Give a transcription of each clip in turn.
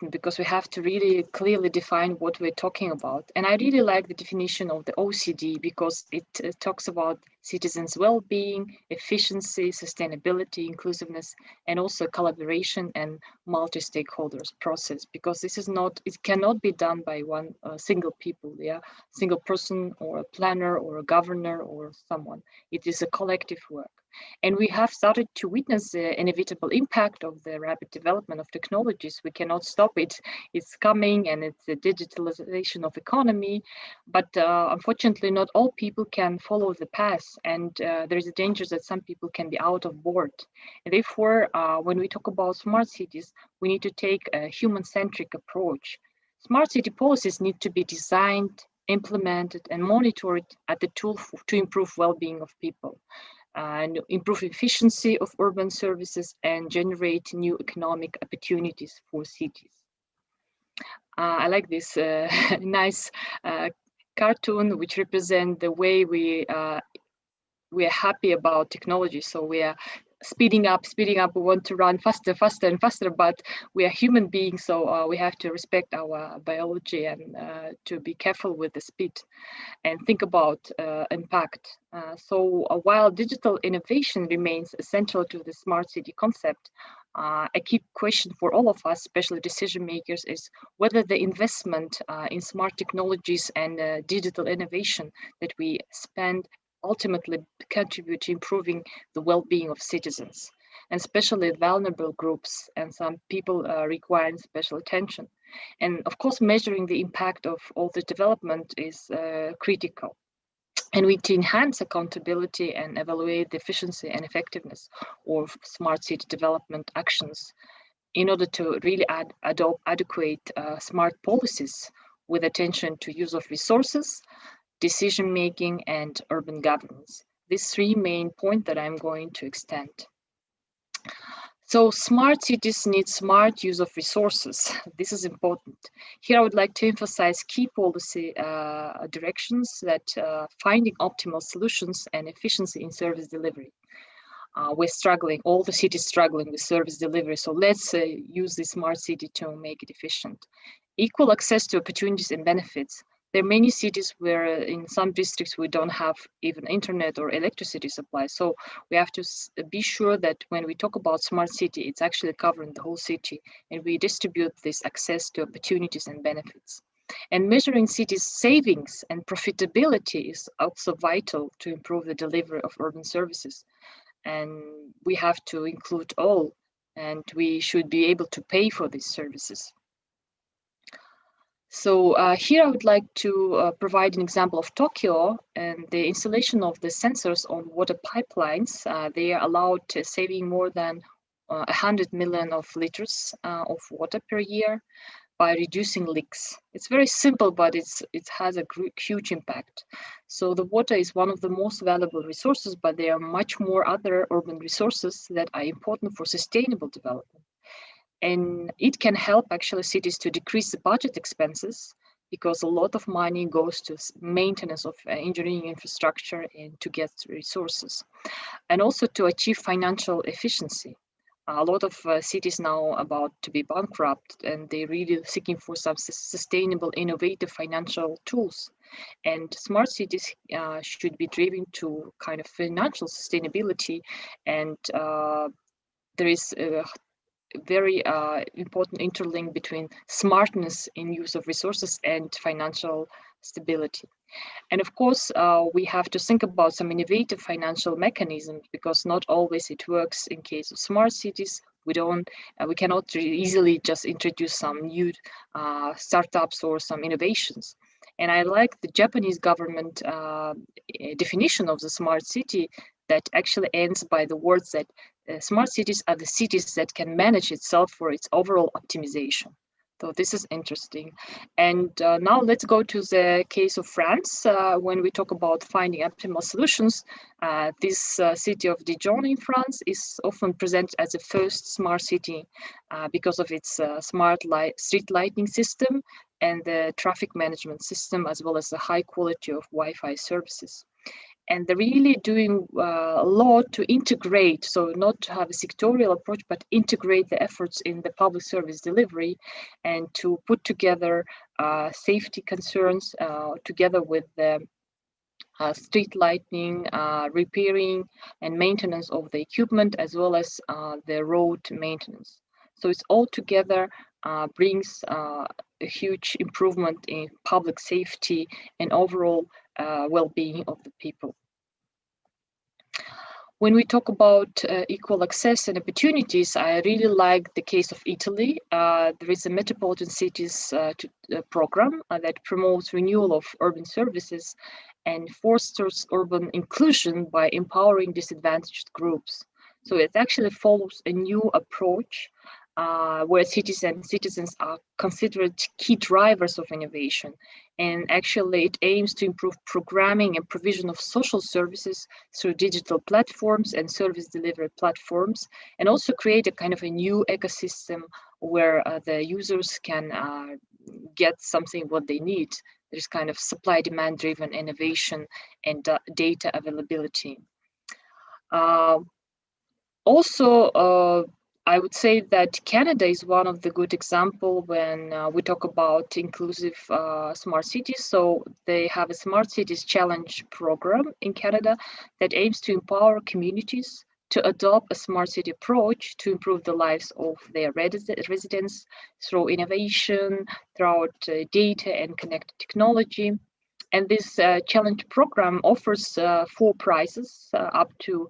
because we have to really clearly define what we're talking about. And I really like the definition of the OECD because it talks about citizens' well-being, efficiency, sustainability, inclusiveness, and also collaboration and multi-stakeholders process, because this is not, it cannot be done by one single people, single person or a planner or a governor or someone. It is a collective work. And we have started to witness the inevitable impact of the rapid development of technologies. We cannot stop it. It's coming, and it's the digitalization of economy. But unfortunately, not all people can follow the path. And there is a danger that some people can be out of board. And therefore, when we talk about smart cities, we need to take a human-centric approach. Smart city policies need to be designed, implemented, and monitored as a tool to improve well-being of people, and improve efficiency of urban services and generate new economic opportunities for cities. I like this nice cartoon, which represents the way we are happy about technology. So we are speeding up. We want to run faster and faster, but we are human beings, so we have to respect our biology and to be careful with the speed and think about impact. So while digital innovation remains essential to the smart city concept, a key question for all of us, especially decision makers, is whether the investment in smart technologies and digital innovation that we spend ultimately contribute to improving the well-being of citizens, and especially vulnerable groups, and some people requiring special attention. And of course, measuring the impact of all the development is critical. And we need to enhance accountability and evaluate the efficiency and effectiveness of smart city development actions in order to really adopt adequate smart policies with attention to use of resources, decision-making, and urban governance. These three main points that I'm going to extend. So smart cities need smart use of resources. This is important. Here I would like to emphasize key policy directions that finding optimal solutions and efficiency in service delivery. We're struggling, all the cities struggling with service delivery. So let's use the smart city to make it efficient. Equal access to opportunities and benefits. There are many cities where in some districts we don't have even internet or electricity supply. So we have to be sure that when we talk about smart city, it's actually covering the whole city, and we distribute this access to opportunities and benefits. And measuring cities' savings and profitability is also vital to improve the delivery of urban services. And we have to include all, and we should be able to pay for these services. So here I would like to provide an example of Tokyo and the installation of the sensors on water pipelines. They are allowed to saving more than 100 million of liters of water per year by reducing leaks. It's very simple, but it has a huge impact. So the water is one of the most valuable resources, but there are much more other urban resources that are important for sustainable development. And it can help actually cities to decrease the budget expenses, because a lot of money goes to maintenance of engineering infrastructure and to get resources, and also to achieve financial efficiency. A lot of cities now about to be bankrupt, and they're really seeking for some sustainable, innovative financial tools. And smart cities should be driven to kind of financial sustainability, and there is a very important interlink between smartness in use of resources and financial stability. And of course, we have to think about some innovative financial mechanisms, because not always it works in case of smart cities. We cannot easily just introduce some new startups or some innovations. And I like the Japanese government definition of the smart city that actually ends by the words that smart cities are the cities that can manage itself for its overall optimization. So this is interesting. And now let's go to the case of France. When we talk about finding optimal solutions, this city of Dijon in France is often presented as the first smart city because of its smart street lighting system and the traffic management system, as well as the high quality of Wi-Fi services. And they're really doing a lot to integrate, so not to have a sectorial approach, but integrate the efforts in the public service delivery and to put together safety concerns together with the street lighting, repairing and maintenance of the equipment, as well as the road maintenance. So it's all together brings a huge improvement in public safety and overall well-being of the people. When we talk about equal access and opportunities, I really like the case of Italy. There is a Metropolitan Cities program that promotes renewal of urban services and fosters urban inclusion by empowering disadvantaged groups. So it actually follows a new approach where citizens are considered key drivers of innovation. And actually it aims to improve programming and provision of social services through digital platforms and service delivery platforms, and also create a kind of a new ecosystem where the users can get something what they need. There's kind of supply demand driven innovation and data availability. Also, I would say that Canada is one of the good example when we talk about inclusive smart cities. So they have a Smart Cities Challenge program in Canada that aims to empower communities to adopt a smart city approach to improve the lives of their residents through innovation, throughout data and connected technology. And this challenge program offers 4 prizes up to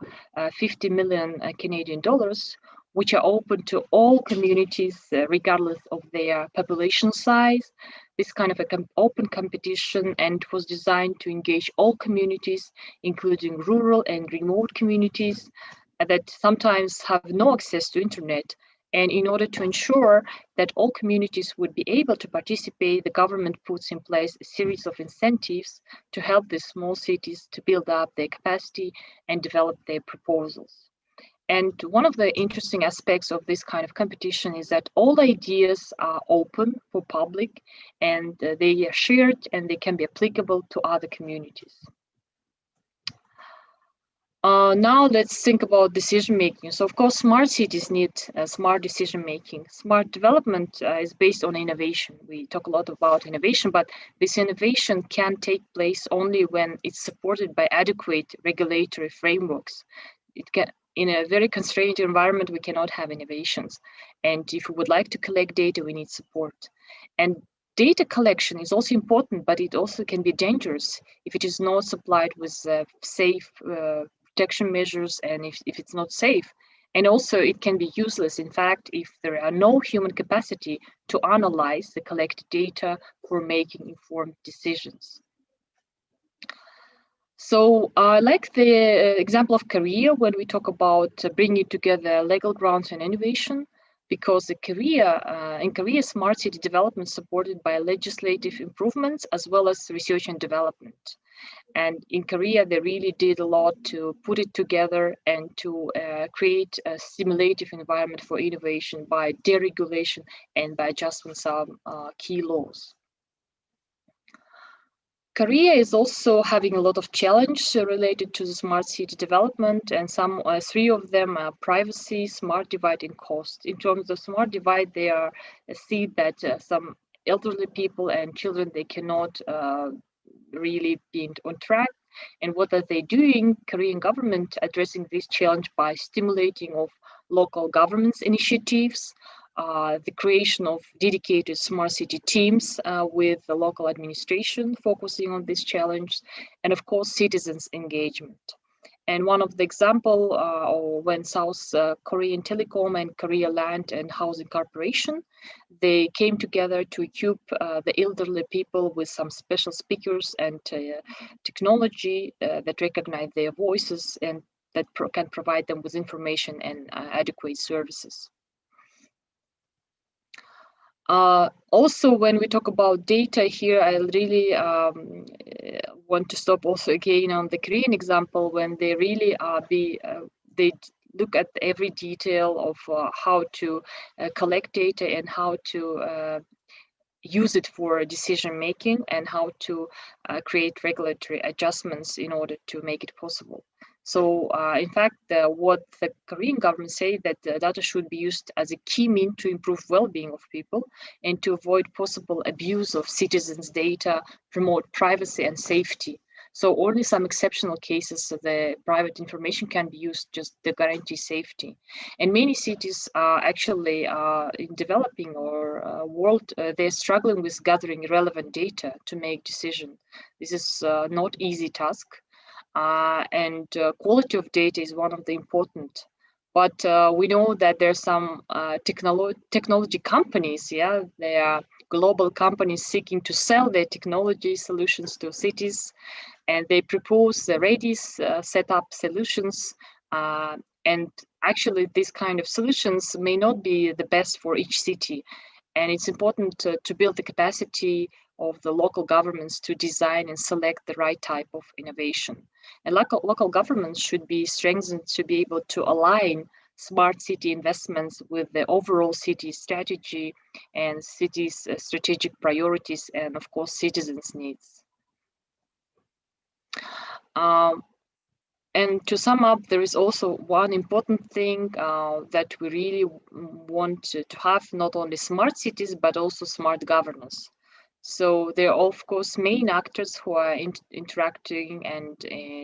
50 million Canadian dollars, which are open to all communities regardless of their population size. This kind of open competition and was designed to engage all communities, including rural and remote communities that sometimes have no access to internet. And in order to ensure that all communities would be able to participate, the government puts in place a series of incentives to help these small cities to build up their capacity and develop their proposals. And one of the interesting aspects of this kind of competition is that all ideas are open for public and they are shared and they can be applicable to other communities. Now let's think about decision making. So of course, smart cities need smart decision making. Smart development is based on innovation. We talk a lot about innovation, but this innovation can take place only when it's supported by adequate regulatory frameworks. It can, in a very constrained environment, we cannot have innovations. And if we would like to collect data, we need support. And data collection is also important, but it also can be dangerous if it is not supplied with safe protection measures and if it's not safe. And also it can be useless, in fact, if there are no human capacity to analyze the collected data for making informed decisions. So I like the example of Korea when we talk about bringing together legal grounds and innovation, because in Korea, smart city development is supported by legislative improvements as well as research and development. And in Korea, they really did a lot to put it together and to create a stimulative environment for innovation by deregulation and by adjusting some key laws. Korea is also having a lot of challenges related to the smart city development, and some 3 of them are privacy, smart divide, and cost. In terms of smart divide, they are see that some elderly people and children, they cannot really be on track. And what are they doing? Korean government addressing this challenge by stimulating of local governments initiatives, the creation of dedicated smart city teams with the local administration focusing on this challenge, and of course citizens engagement. And one of the example when South Korean Telecom and Korea Land and Housing Corporation, they came together to equip the elderly people with some special speakers and technology that recognize their voices and that can provide them with information and adequate services. Also, when we talk about data here, I really want to stop also again on the Korean example when they really they look at every detail of how to collect data and how to use it for decision making and how to create regulatory adjustments in order to make it possible. So in fact, what the Korean government say that data should be used as a key mean to improve well-being of people and to avoid possible abuse of citizens' data, promote privacy and safety. So only some exceptional cases the private information can be used just to guarantee safety. And many cities are actually in developing or world, they're struggling with gathering relevant data to make decisions. This is not easy task. And quality of data is one of the important. But we know that there's some technology companies, yeah, they are global companies seeking to sell their technology solutions to cities, and they propose the ready set up solutions. And actually, these kind of solutions may not be the best for each city. And it's important to build the capacity of the local governments to design and select the right type of innovation. And local governments should be strengthened to be able to align smart city investments with the overall city strategy and cities' strategic priorities and, of course, citizens' needs. Um, and to sum up, there is also one important thing that we really want to have, not only smart cities, but also smart governance. So there are, of course, main actors who are interacting and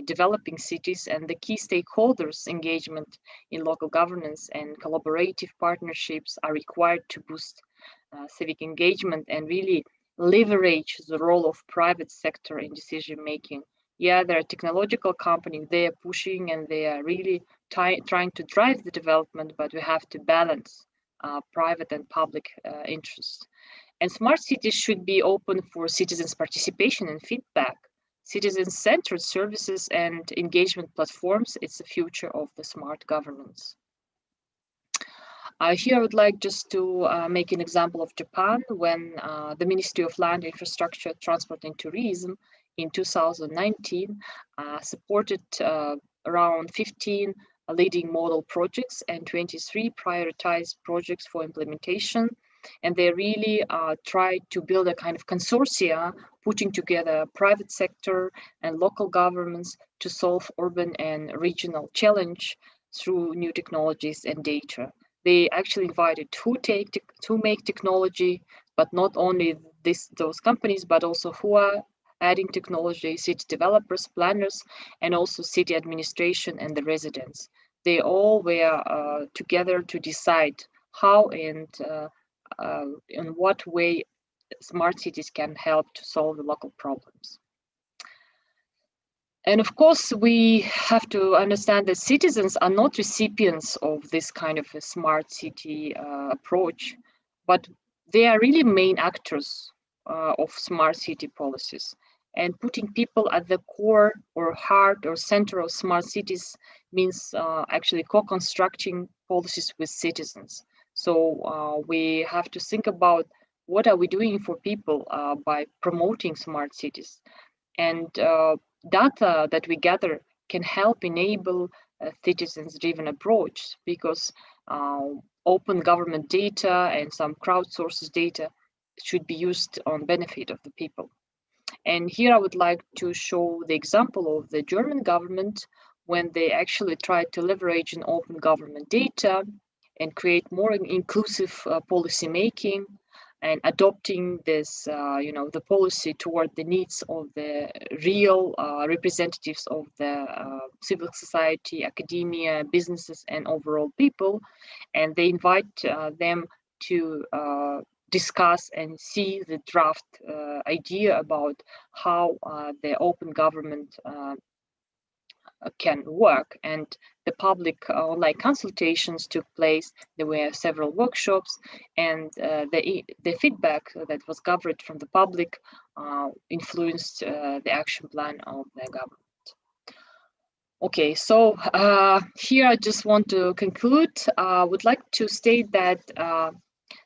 developing cities, and the key stakeholders' engagement in local governance and collaborative partnerships are required to boost civic engagement and really leverage the role of private sector in decision making. Yeah, there are technological companies, they are pushing and they are really trying to drive the development, but we have to balance private and public interests. And smart cities should be open for citizens' participation and feedback. Citizen-centered services and engagement platforms, it's the future of the smart governance. Here I would like just to make an example of Japan when the Ministry of Land, Infrastructure, Transport and Tourism in 2019 supported around 15 leading model projects and 23 prioritized projects for implementation. And they really tried to build a kind of consortia, putting together private sector and local governments to solve urban and regional challenge through new technologies and data. They actually invited who make technology, but not only those companies, but also who are adding technology, city developers, planners, and also city administration and the residents. They all were together to decide how and in what way smart cities can help to solve the local problems. And of course, we have to understand that citizens are not recipients of this kind of a smart city approach, but they are really main actors of smart city policies. And putting people at the core or heart or center of smart cities means actually co-constructing policies with citizens. So we have to think about what are we doing for people by promoting smart cities. And data that we gather can help enable citizens-driven approach because open government data and some crowdsourced data should be used on benefit of the people. And here I would like to show the example of the German government when they actually tried to leverage an open government data and create more inclusive policy making and adopting this, the policy toward the needs of the real representatives of the civil society, academia, businesses, and overall people. And they invite them to discuss and see the draft idea about how the open government can work. And the public online consultations took place. There were several workshops, and the feedback that was gathered from the public influenced the action plan of the government. Okay, so here I just want to conclude. I would like to state that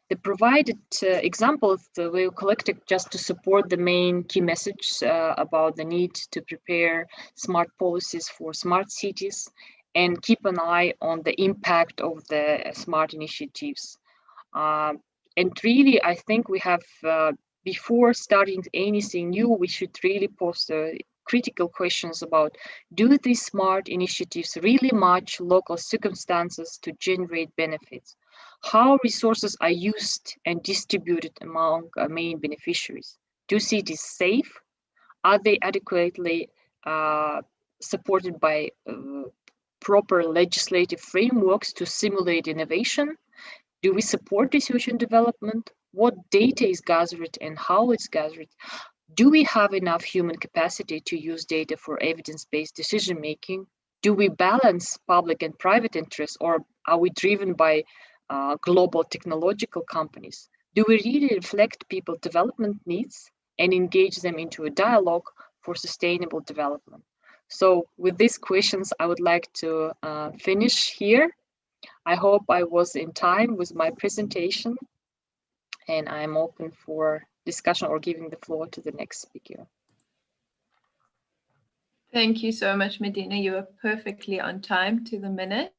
the provided examples we collected just to support the main key message about the need to prepare smart policies for smart cities and keep an eye on the impact of the smart initiatives. And really, I think we have, before starting anything new, we should really pose critical questions about, do these smart initiatives really match local circumstances to generate benefits? How resources are used and distributed among main beneficiaries? Do cities safe? Are they adequately supported by proper legislative frameworks to simulate innovation? Do we support research and development? What data is gathered and how it's gathered? Do we have enough human capacity to use data for evidence-based decision making? Do we balance public and private interests, or are we driven by global technological companies? Do we really reflect people's development needs and engage them into a dialogue for sustainable development? So with these questions, I would like to finish here. I hope I was in time with my presentation, and I'm open for discussion or giving the floor to the next speaker. Thank you so much, Medina. You are perfectly on time to the minute.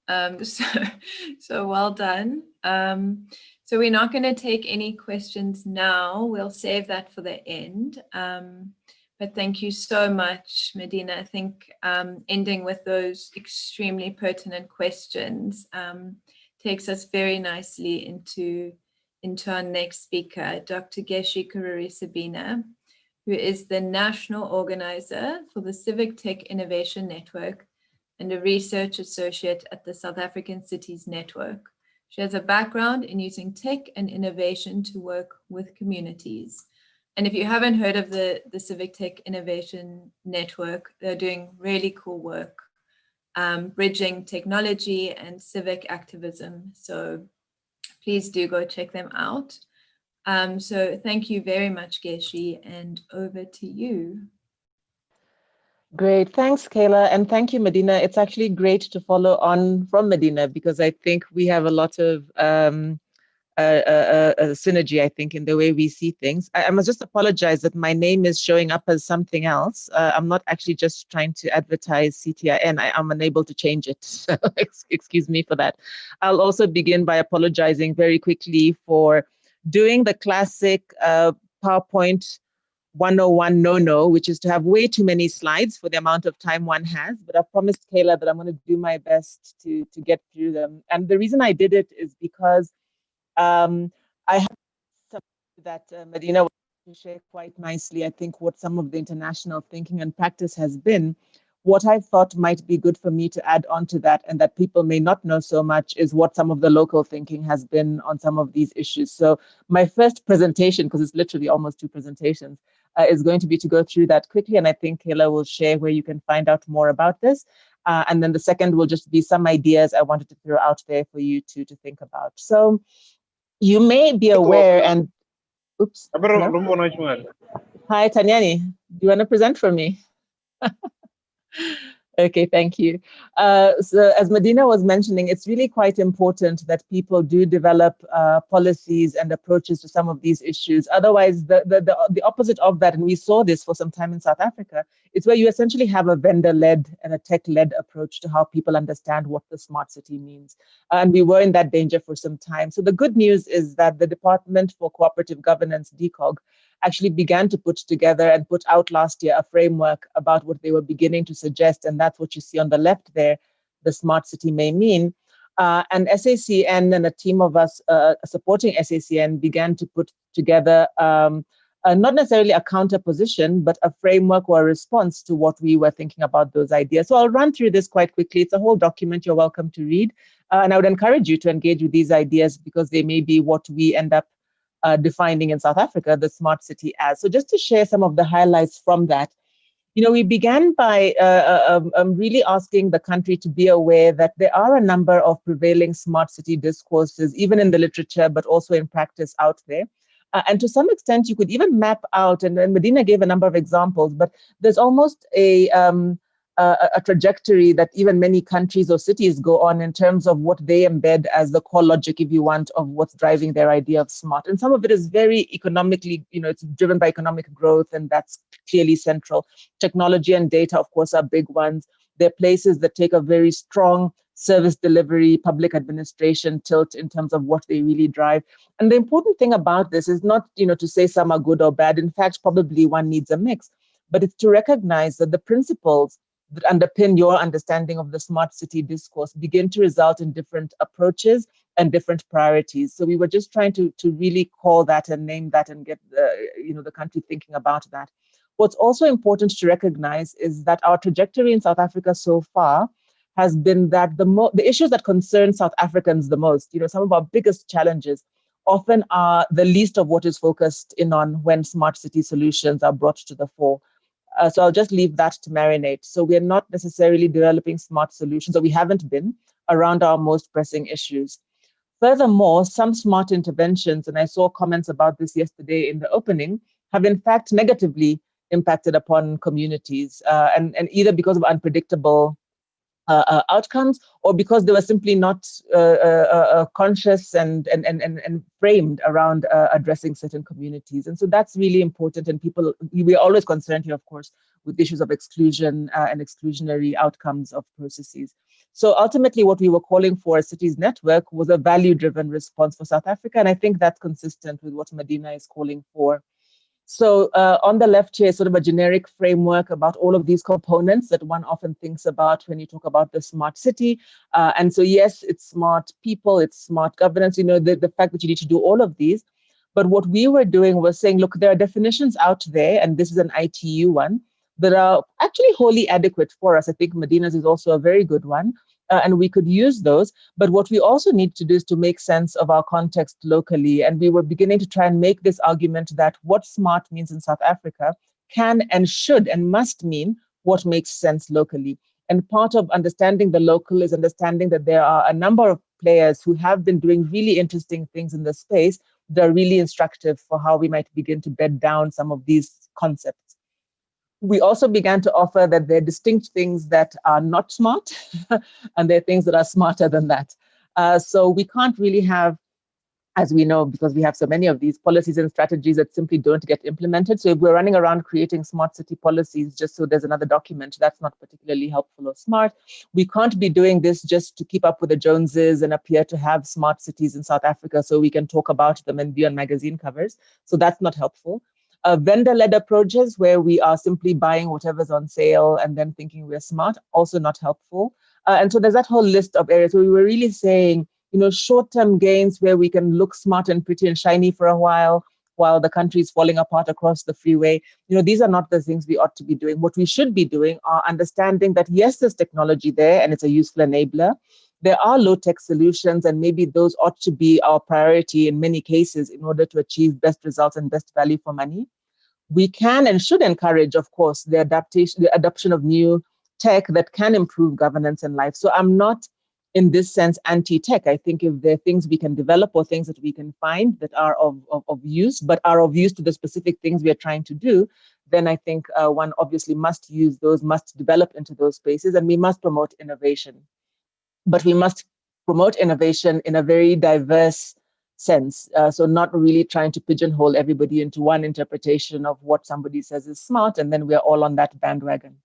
So well done. So we're not going to take any questions now. We'll save that for the end. But thank you so much, Medina. I think ending with those extremely pertinent questions takes us very nicely into our next speaker, Dr. Geshe Kururi-Sabina, who is the National Organizer for the Civic Tech Innovation Network and a research associate at the South African Cities Network. She has a background in using tech and innovation to work with communities. And if you haven't heard of the Civic Tech Innovation Network, they're doing really cool work, bridging technology and civic activism. So please do go check them out. So thank you very much, Geshe, and over to you. Great, thanks, Kayla, and thank you, Medina. It's actually great to follow on from Medina because I think we have a lot of synergy, I think, in the way we see things. I must just apologize that my name is showing up as something else. I'm not actually just trying to advertise CTIN. I'm unable to change it. So excuse me for that. I'll also begin by apologizing very quickly for doing the classic PowerPoint 101 no, which is to have way too many slides for the amount of time one has. But I promised Kayla that I'm going to do my best to get through them. And the reason I did it is because I have something that Medina was to share quite nicely. I think what some of the international thinking and practice has been, what I thought might be good for me to add on to that, and that people may not know so much, is what some of the local thinking has been on some of these issues. So my first presentation, because it's literally almost 2 presentations, is going to be to go through that quickly. And I think Kayla will share where you can find out more about this. And then the second will just be some ideas I wanted to throw out there for you to think about. So you may be aware, and oops. Hello? Hi, Tanyani. Do you want to present for me? Okay, thank you. So as Medina was mentioning, it's really quite important that people do develop policies and approaches to some of these issues. Otherwise, the opposite of that, and we saw this for some time in South Africa, is where you essentially have a vendor-led and a tech-led approach to how people understand what the smart city means. And we were in that danger for some time. So the good news is that the Department for Cooperative Governance, DCOG, actually began to put together and put out last year a framework about what they were beginning to suggest, and that's what you see on the left there, the smart city may mean. And SACN and a team of us supporting SACN began to put together not necessarily a counter position, but a framework or a response to what we were thinking about those ideas. So I'll run through this quite quickly. It's a whole document you're welcome to read. And I would encourage you to engage with these ideas because they may be what we end up defining in South Africa the smart city as. So just to share some of the highlights from that, we began by really asking the country to be aware that there are a number of prevailing smart city discourses, even in the literature, but also in practice out there. And to some extent, you could even map out, and Medina gave a number of examples, but there's almost a trajectory that even many countries or cities go on in terms of what they embed as the core logic, if you want, of what's driving their idea of smart. And some of it is very economically, it's driven by economic growth, and that's clearly central. Technology and data, of course, are big ones. They're places that take a very strong service delivery, public administration tilt in terms of what they really drive. And the important thing about this is not, to say some are good or bad. In fact, probably one needs a mix, but it's to recognize that the principles that underpin your understanding of the smart city discourse begin to result in different approaches and different priorities. So we were just trying to really call that and name that and get the country thinking about that. What's also important to recognize is that our trajectory in South Africa so far has been that the issues that concern South Africans the most, some of our biggest challenges, often are the least of what is focused in on when smart city solutions are brought to the fore. So I'll just leave that to marinate. So we're not necessarily developing smart solutions, or we haven't been, around our most pressing issues. Furthermore, some smart interventions, and I saw comments about this yesterday in the opening, have in fact negatively impacted upon communities, and either because of unpredictable outcomes, or because they were simply not conscious and framed around addressing certain communities. And so that's really important. And we're always concerned here, of course, with issues of exclusion and exclusionary outcomes of processes. So ultimately, what we were calling for as Cities Network was a value-driven response for South Africa. And I think that's consistent with what Medina is calling for. So on the left here is sort of a generic framework about all of these components that one often thinks about when you talk about the smart city. And so, yes, it's smart people, it's smart governance, the fact that you need to do all of these. But what we were doing was saying, look, there are definitions out there, and this is an ITU one, that are actually wholly adequate for us. I think Medina's is also a very good one. And we could use those. But what we also need to do is to make sense of our context locally. And we were beginning to try and make this argument that what smart means in South Africa can and should and must mean what makes sense locally. And part of understanding the local is understanding that there are a number of players who have been doing really interesting things in the space that are really instructive for how we might begin to bed down some of these concepts. We also began to offer that there are distinct things that are not smart, and there are things that are smarter than that. So we can't really have, as we know, because we have so many of these policies and strategies that simply don't get implemented. So if we're running around creating smart city policies just so there's another document, that's not particularly helpful or smart. We can't be doing this just to keep up with the Joneses and appear to have smart cities in South Africa so we can talk about them and be on magazine covers. So that's not helpful. Vendor-led approaches where we are simply buying whatever's on sale and then thinking we're smart, also not helpful. And so there's that whole list of areas where we were really saying, short-term gains where we can look smart and pretty and shiny for a while the country is falling apart across the freeway. These are not the things we ought to be doing. What we should be doing are understanding that, yes, there's technology there and it's a useful enabler. There are low-tech solutions, and maybe those ought to be our priority in many cases in order to achieve best results and best value for money. We can and should encourage, of course, the adoption of new tech that can improve governance and life. So I'm not, in this sense, anti-tech. I think if there are things we can develop or things that we can find that are of use, but are of use to the specific things we are trying to do, then I think one obviously must use those, must develop into those spaces, and we must promote innovation. But we must promote innovation in a very diverse sense. So not really trying to pigeonhole everybody into one interpretation of what somebody says is smart, and then we're all on that bandwagon.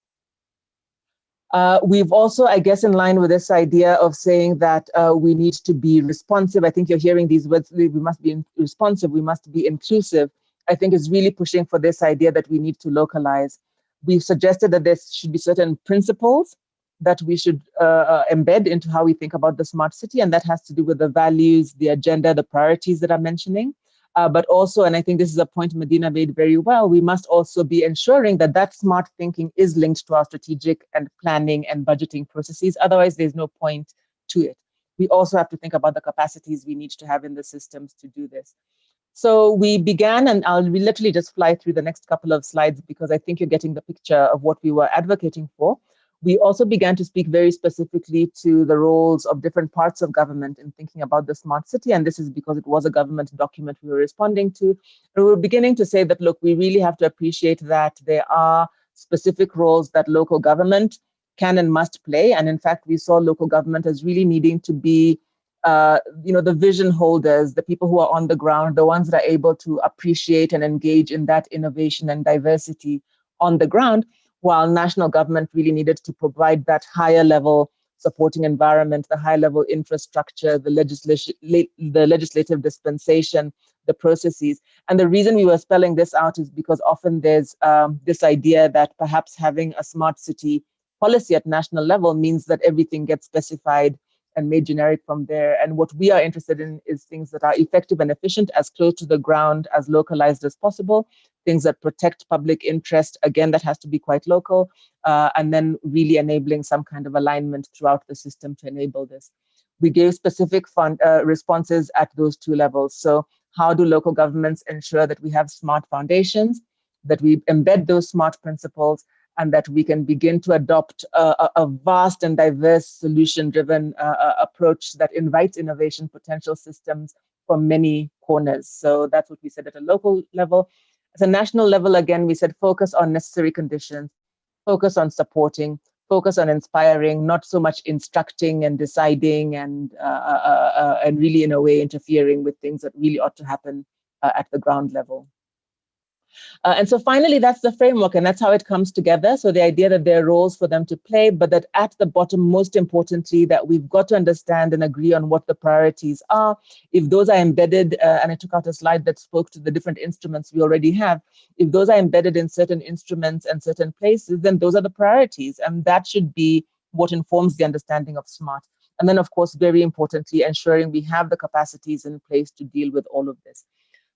We've also, I guess, in line with this idea of saying that we need to be responsive. I think you're hearing these words, we must be responsive, we must be inclusive. I think is really pushing for this idea that we need to localize. We've suggested that there should be certain principles that we should embed into how we think about the smart city. And that has to do with the values, the agenda, the priorities that I'm mentioning. But also, and I think this is a point Medina made very well, we must also be ensuring that that smart thinking is linked to our strategic and planning and budgeting processes. Otherwise, there's no point to it. We also have to think about the capacities we need to have in the systems to do this. So we began, and I'll literally just fly through the next couple of slides because I think you're getting the picture of what we were advocating for. We also began to speak very specifically to the roles of different parts of government in thinking about the smart city. And this is because it was a government document we were responding to. And we were beginning to say that, look, we really have to appreciate that there are specific roles that local government can and must play. And in fact, we saw local government as really needing to be the vision holders, the people who are on the ground, the ones that are able to appreciate and engage in that innovation and diversity on the ground, while national government really needed to provide that higher level supporting environment, the high-level infrastructure, the legislative dispensation, the processes. And the reason we were spelling this out is because often there's this idea that perhaps having a smart city policy at national level means that everything gets specified and made generic from there. And what we are interested in is things that are effective and efficient, as close to the ground, as localized as possible, things that protect public interest. Again, that has to be quite local, and then really enabling some kind of alignment throughout the system to enable this. We gave specific responses at those two levels. So how do local governments ensure that we have smart foundations, that we embed those smart principles, and that we can begin to adopt a vast and diverse solution-driven approach that invites innovation potential systems from many corners. So that's what we said at a local level. At a national level, again, we said focus on necessary conditions, focus on supporting, focus on inspiring, not so much instructing and deciding and really, in a way, interfering with things that really ought to happen at the ground level. And so finally, that's the framework, and that's how it comes together. So the idea that there are roles for them to play, but that at the bottom, most importantly, that we've got to understand and agree on what the priorities are. If those are embedded, and I took out a slide that spoke to the different instruments we already have, if those are embedded in certain instruments and certain places, then those are the priorities. And that should be what informs the understanding of SMART. And then, of course, very importantly, ensuring we have the capacities in place to deal with all of this.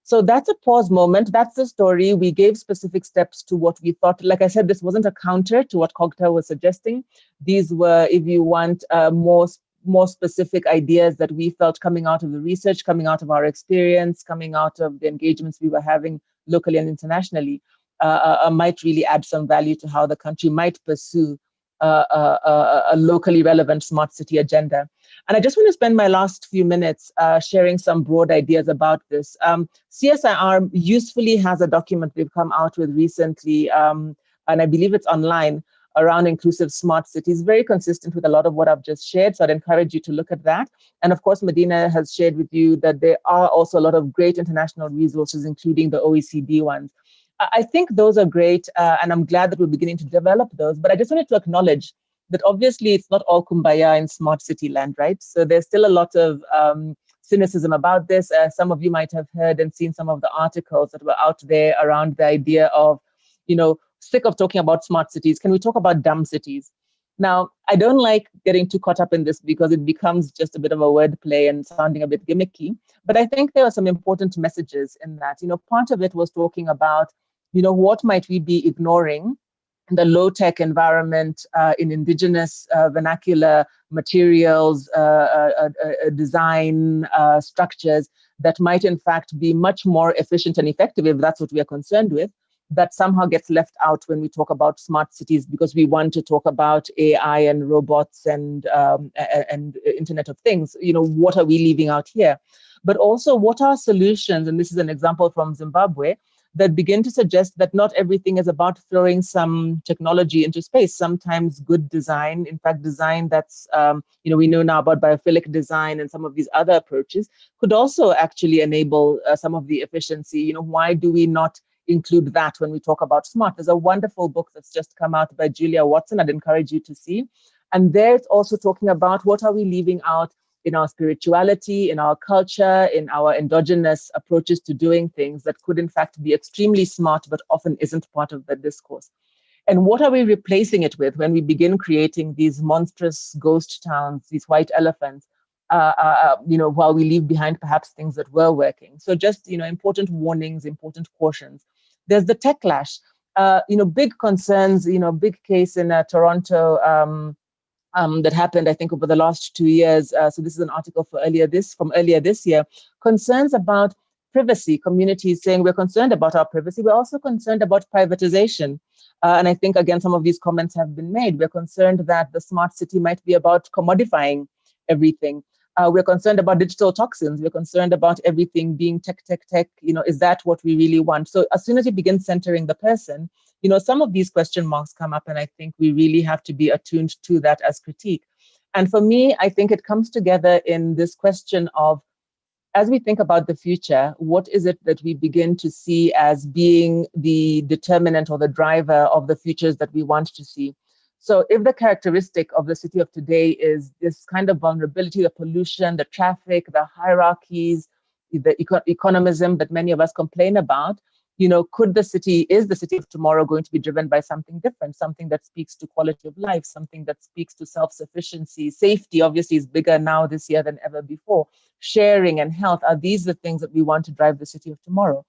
So that's a pause moment. That's the story. We gave specific steps to what we thought. Like I said, this wasn't a counter to what Cogta was suggesting. These were, if you want, more specific ideas that we felt coming out of the research, coming out of our experience, coming out of the engagements we were having locally and internationally, might really add some value to how the country might pursue a locally relevant smart city agenda. And I just want to spend my last few minutes sharing some broad ideas about this. CSIR usefully has a document they've come out with recently, and I believe it's online, around inclusive smart cities, very consistent with a lot of what I've just shared. So I'd encourage you to look at that. And of course, Medina has shared with you that there are also a lot of great international resources, including the OECD ones. I think those are great, and I'm glad that we're beginning to develop those. But I just wanted to acknowledge that obviously it's not all kumbaya in smart city land, right? So there's still a lot of cynicism about this. Some of you might have heard and seen some of the articles that were out there around the idea of, sick of talking about smart cities. Can we talk about dumb cities? Now, I don't like getting too caught up in this because it becomes just a bit of a wordplay and sounding a bit gimmicky. But I think there are some important messages in that. Part of it was talking about, what might we be ignoring in the low-tech environment, in indigenous vernacular materials, design structures that might in fact be much more efficient and effective, if that's what we are concerned with, that somehow gets left out when we talk about smart cities because we want to talk about AI and robots and Internet of Things. What are we leaving out here? But also, what are solutions? And this is an example from Zimbabwe that begin to suggest that not everything is about throwing some technology into space. Sometimes good design, in fact, design that's, we know now about biophilic design and some of these other approaches could also actually enable some of the efficiency. Why do we not include that when we talk about smart? There's a wonderful book that's just come out by Julia Watson I'd encourage you to see. And there it's also talking about what are we leaving out in our spirituality, in our culture, in our endogenous approaches to doing things that could in fact be extremely smart, but often isn't part of the discourse. And what are we replacing it with when we begin creating these monstrous ghost towns, these white elephants, while we leave behind perhaps things that were working? So just, important warnings, important cautions. There's the techlash, big concerns, big case in Toronto, that happened, I think, over the last 2 years. So this is an article from earlier this year. Concerns about privacy, communities saying we're concerned about our privacy. We're also concerned about privatization. And I think, again, some of these comments have been made. We're concerned that the smart city might be about commodifying everything. We're concerned about digital toxins. We're concerned about everything being tech. Is that what we really want? So as soon as you begin centering the person, some of these question marks come up, and I think we really have to be attuned to that as critique. And for me, I think it comes together in this question of, as we think about the future, what is it that we begin to see as being the determinant or the driver of the futures that we want to see? So if the characteristic of the city of today is this kind of vulnerability, the pollution, the traffic, the hierarchies, the economism that many of us complain about, is the city of tomorrow going to be driven by something different, something that speaks to quality of life, something that speaks to self-sufficiency? Safety obviously is bigger now this year than ever before. Sharing and health, are these the things that we want to drive the city of tomorrow?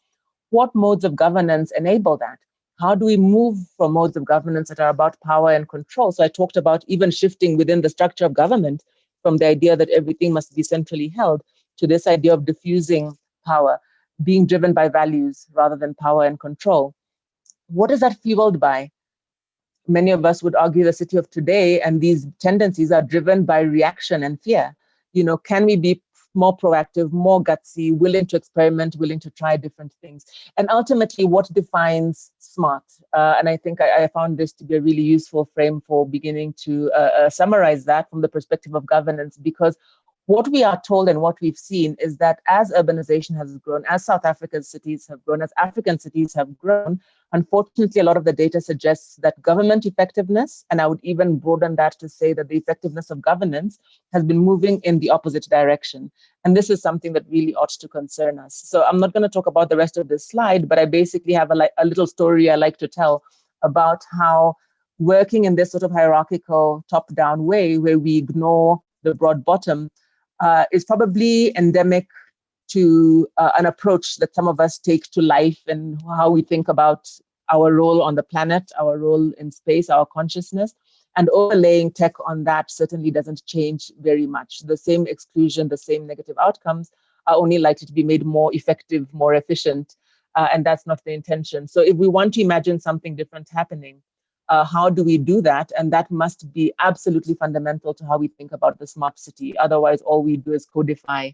What modes of governance enable that? How do we move from modes of governance that are about power and control? So I talked about even shifting within the structure of government from the idea that everything must be centrally held to this idea of diffusing power, being driven by values rather than power and control. What is that fueled by? Many of us would argue the city of today and these tendencies are driven by reaction and fear. Can we be more proactive, more gutsy, willing to experiment, willing to try different things? And ultimately, what defines smart? And I think I found this to be a really useful frame for beginning to summarize that from the perspective of governance, because what we are told and what we've seen is that as urbanization has grown, as South Africa's cities have grown, as African cities have grown, unfortunately, a lot of the data suggests that government effectiveness, and I would even broaden that to say that the effectiveness of governance has been moving in the opposite direction. And this is something that really ought to concern us. So I'm not going to talk about the rest of this slide, but I basically have a little story I like to tell about how working in this sort of hierarchical top-down way where we ignore the broad bottom is probably endemic to an approach that some of us take to life and how we think about our role on the planet, our role in space, our consciousness. And overlaying tech on that certainly doesn't change very much. The same exclusion, the same negative outcomes are only likely to be made more effective, more efficient, and that's not the intention. So if we want to imagine something different happening, how do we do that? And that must be absolutely fundamental to how we think about the smart city. Otherwise, all we do is codify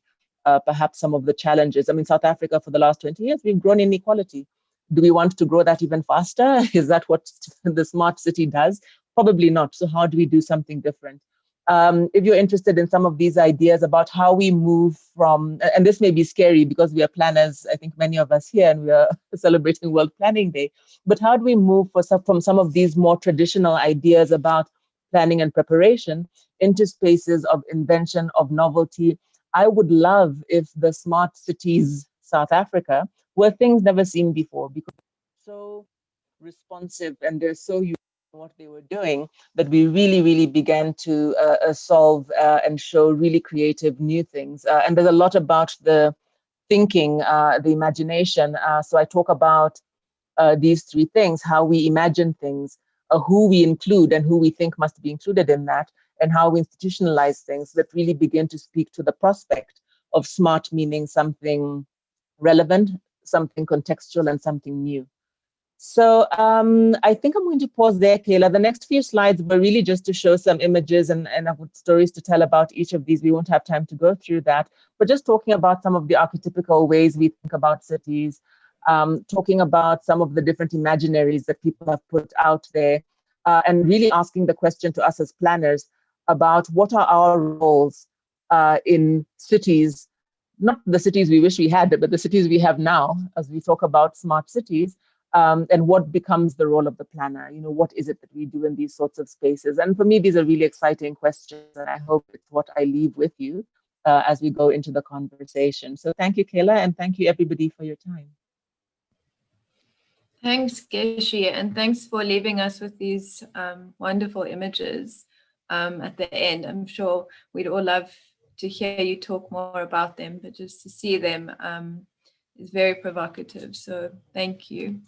perhaps some of the challenges. I mean, South Africa, for the last 20 years, we've grown inequality. Do we want to grow that even faster? Is that what the smart city does? Probably not. So how do we do something different? If you're interested in some of these ideas about how we move from, and this may be scary because we are planners, I think many of us here, and we are celebrating World Planning Day, but how do we move from some of these more traditional ideas about planning and preparation into spaces of invention, of novelty? I would love if the smart cities South Africa were things never seen before, because they're so responsive and they're so used to what they were doing that we really, really began to solve and show really creative new things. And there's a lot about the thinking, the imagination. So I talk about these three things: how we imagine things, who we include and who we think must be included in that, and how we institutionalize things that really begin to speak to the prospect of smart meaning something relevant, something contextual, and something new. So I think I'm going to pause there, Kayla. The next few slides were really just to show some images and I've got stories to tell about each of these. We won't have time to go through that, but just talking about some of the archetypical ways we think about cities, talking about some of the different imaginaries that people have put out there, and really asking the question to us as planners about what are our roles in cities, not the cities we wish we had, but the cities we have now, as we talk about smart cities. And what becomes the role of the planner? What is it that we do in these sorts of spaces? And for me, these are really exciting questions, and I hope it's what I leave with you as we go into the conversation. So thank you, Kayla, and thank you, everybody, for your time. Thanks, Geshi, and thanks for leaving us with these wonderful images at the end. I'm sure we'd all love to hear you talk more about them, but just to see them is very provocative. So thank you.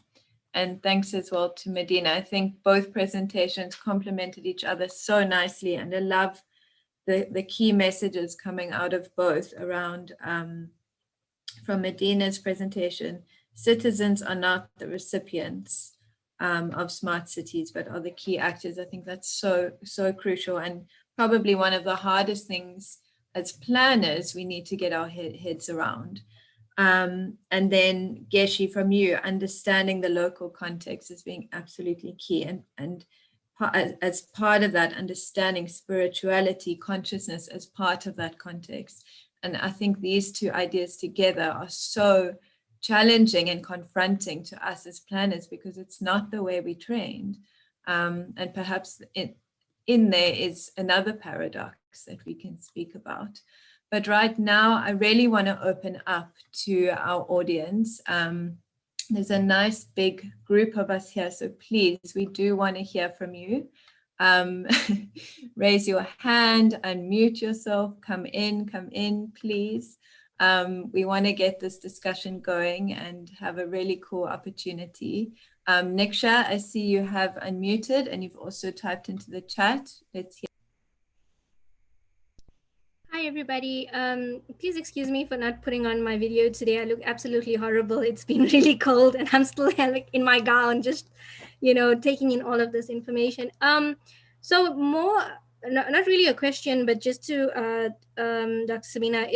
And thanks as well to Medina. I think both presentations complemented each other so nicely, and I love the key messages coming out of both around, from Medina's presentation, citizens are not the recipients of smart cities, but are the key actors. I think that's so crucial, and probably one of the hardest things as planners we need to get our heads around. And then Geshi, from you, understanding the local context as being absolutely key, and as part of that, understanding spirituality, consciousness as part of that context. And I think these two ideas together are so challenging and confronting to us as planners, because it's not the way we trained. And perhaps in there is another paradox that we can speak about. But right now, I really want to open up to our audience. There's a nice big group of us here, so please, we do want to hear from you. Raise your hand, unmute yourself, come in, please. We want to get this discussion going and have a really cool opportunity. Niksha, I see you have unmuted and you've also typed into the chat. Let's hear. Hi, everybody. Please excuse me for not putting on my video today. I look absolutely horrible. It's been really cold and I'm still like in my gown, just, you know, taking in all of this information. So more, not really a question, but just to Dr. Sabina,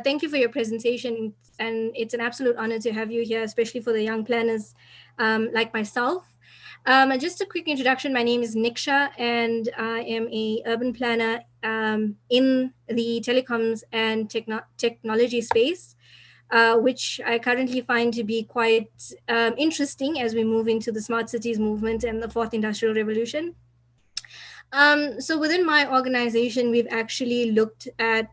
thank you for your presentation. And it's an absolute honor to have you here, especially for the young planners like myself. Just a quick introduction. My name is Niksha, and I am a urban planner in the telecoms and technology space, which I currently find to be quite interesting as we move into the smart cities movement and the fourth industrial revolution. So within my organization, we've actually looked at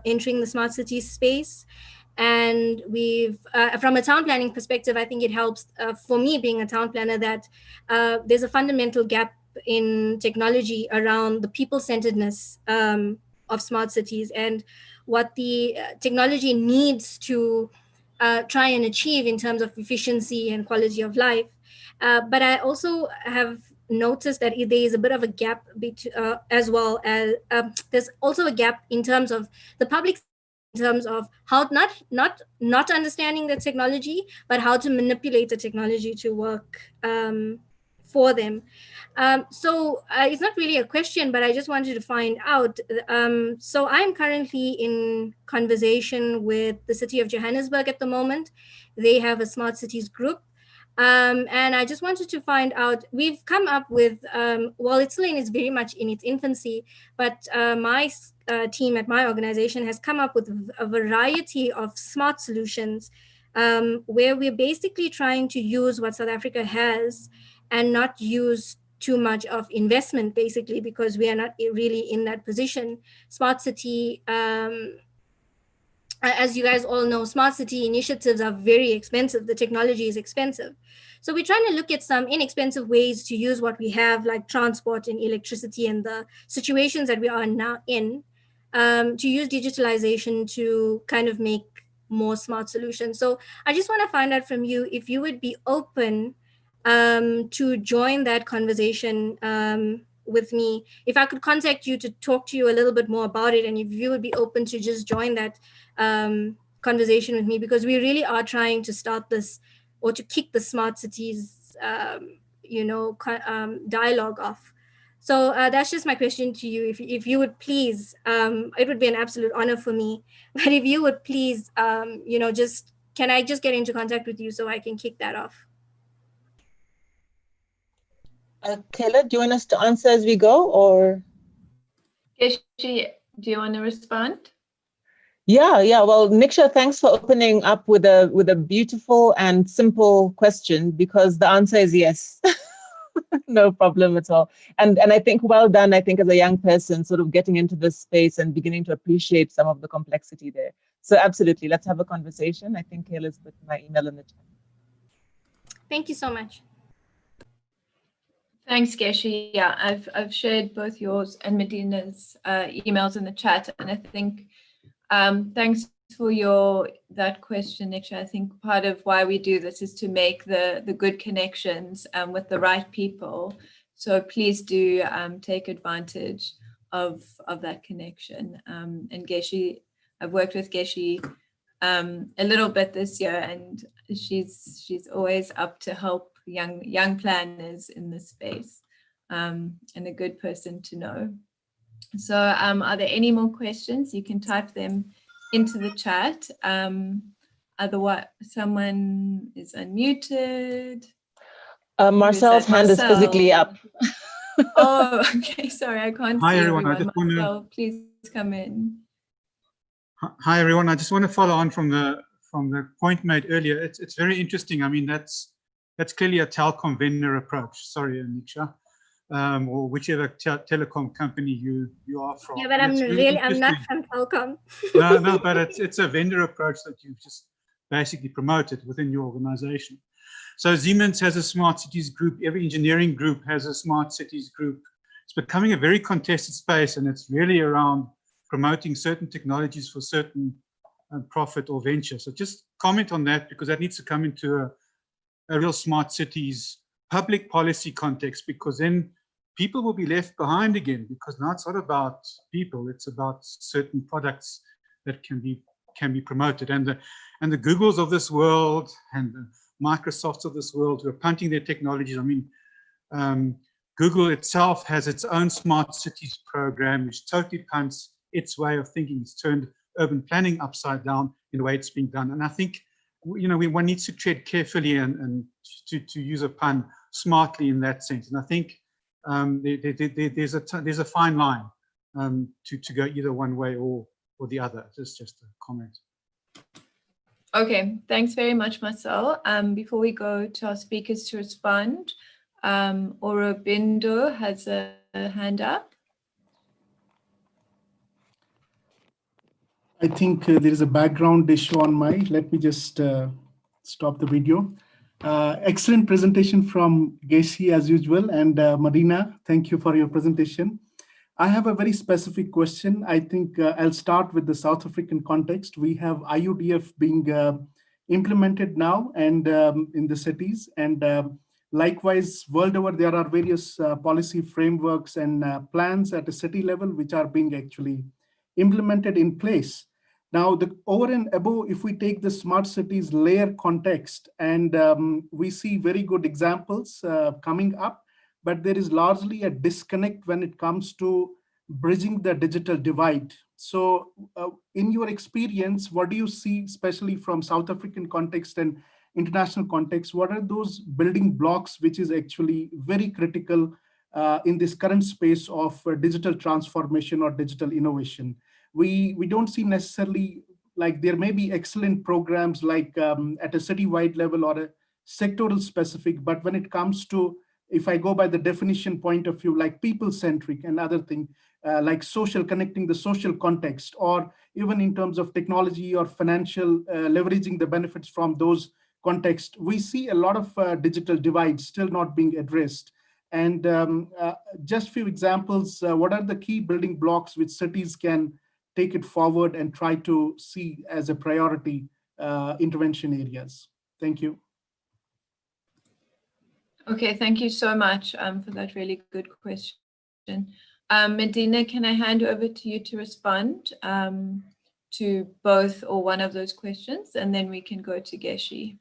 entering the smart cities space. And we've, from a town planning perspective, I think it helps for me being a town planner that there's a fundamental gap in technology around the people-centeredness of smart cities and what the technology needs to try and achieve in terms of efficiency and quality of life. But I also have noticed that there is a bit of a gap as well as there's also a gap in terms of the public, in terms of how not understanding the technology, but how to manipulate the technology to work for them. So it's not really a question, but I just wanted to find out. So I'm currently in conversation with the city of Johannesburg at the moment. They have a smart cities group. And I just wanted to find out, we've come up with, well, it's still it's very much in its infancy, but my team at my organization has come up with a variety of smart solutions where we're basically trying to use what South Africa has and not use too much of investment, basically, because we are not really in that position. Smart city, as you guys all know, smart city initiatives are very expensive. The technology is expensive. So we're trying to look at some inexpensive ways to use what we have, like transport and electricity and the situations that we are now in, to use digitalization to kind of make more smart solutions. So I just want to find out from you if you would be open to join that conversation with me, if I could contact you to talk to you a little bit more about it, and if you would be open to just join that conversation with me, because we really are trying to start this or to kick the smart cities, dialogue off. So that's just my question to you. If you would please, it would be an absolute honor for me, but if you would please, can I just get into contact with you so I can kick that off? Kayla, do you want us to answer as we go, or? Keshi, do you want to respond? Yeah. Well, Niksha, thanks for opening up with a beautiful and simple question, because the answer is yes. No problem at all. And I think well done, I think, as a young person, sort of getting into this space and beginning to appreciate some of the complexity there. So absolutely, let's have a conversation. I think Kayla's put my email in the chat. Thank you so much. Thanks, Keshi. Yeah, I've shared both yours and Medina's emails in the chat, and I think thanks for that question, Niksha. I think part of why we do this is to make the good connections with the right people. So please do take advantage of that connection. And Geshi, I've worked with Geshi a little bit this year, and she's always up to help young planners in this space, and a good person to know. So are there any more questions? You can type them into the chat. Otherwise, someone is unmuted. Marcel's hand is physically up. Oh, okay. Sorry, I can't see everyone. I just Marcel, please come in. Hi, everyone. I just want to follow on from the point made earlier. It's very interesting. I mean, that's clearly a telecom vendor approach. Sorry, Niksha. or whichever telecom company you are from. Yeah, but And I'm not from telecom. No, but it's a vendor approach that you've just basically promoted within your organization. So Siemens has a smart cities group. Every engineering group has a smart cities group. It's becoming a very contested space, and it's really around promoting certain technologies for certain profit or venture. So just comment on that, because that needs to come into a real smart cities public policy context, because then people will be left behind again, because now it's not about people, it's about certain products that can be promoted. And the Googles of this world and the Microsofts of this world who are punting their technologies. I mean, Google itself has its own smart cities program, which totally punts its way of thinking. It's turned urban planning upside down in the way it's being done. And I think, you know, one needs to tread carefully and to use a pun, smartly in that sense. And I think there's a fine line to go either one way or the other. It's just a comment. Okay, thanks very much, Marcel. Before we go to our speakers to respond, Aurobindo has a hand up. I think there is a background issue on my, let me just stop the video. Excellent presentation from Geshi as usual, and Marina, thank you for your presentation. I have a very specific question. I think I'll start with the South African context. We have IUDF being implemented now and in the cities, and likewise world over there are various policy frameworks and plans at a city level which are being actually implemented in place. Now, over and above, if we take the smart cities layer context, and we see very good examples coming up, but there is largely a disconnect when it comes to bridging the digital divide. So in your experience, what do you see, especially from South African context and international context, what are those building blocks which is actually very critical in this current space of digital transformation or digital innovation? We don't see necessarily, like there may be excellent programs like at a citywide level or a sectoral specific, but when it comes to, if I go by the definition point of view, like people-centric and other thing, like social, connecting the social context, or even in terms of technology or financial, leveraging the benefits from those contexts, we see a lot of digital divides still not being addressed. And just few examples, what are the key building blocks which cities can take it forward and try to see as a priority intervention areas? Thank you. Okay, thank you so much for that really good question. Medina, can I hand over to you to respond to both or one of those questions, and then we can go to Geshi.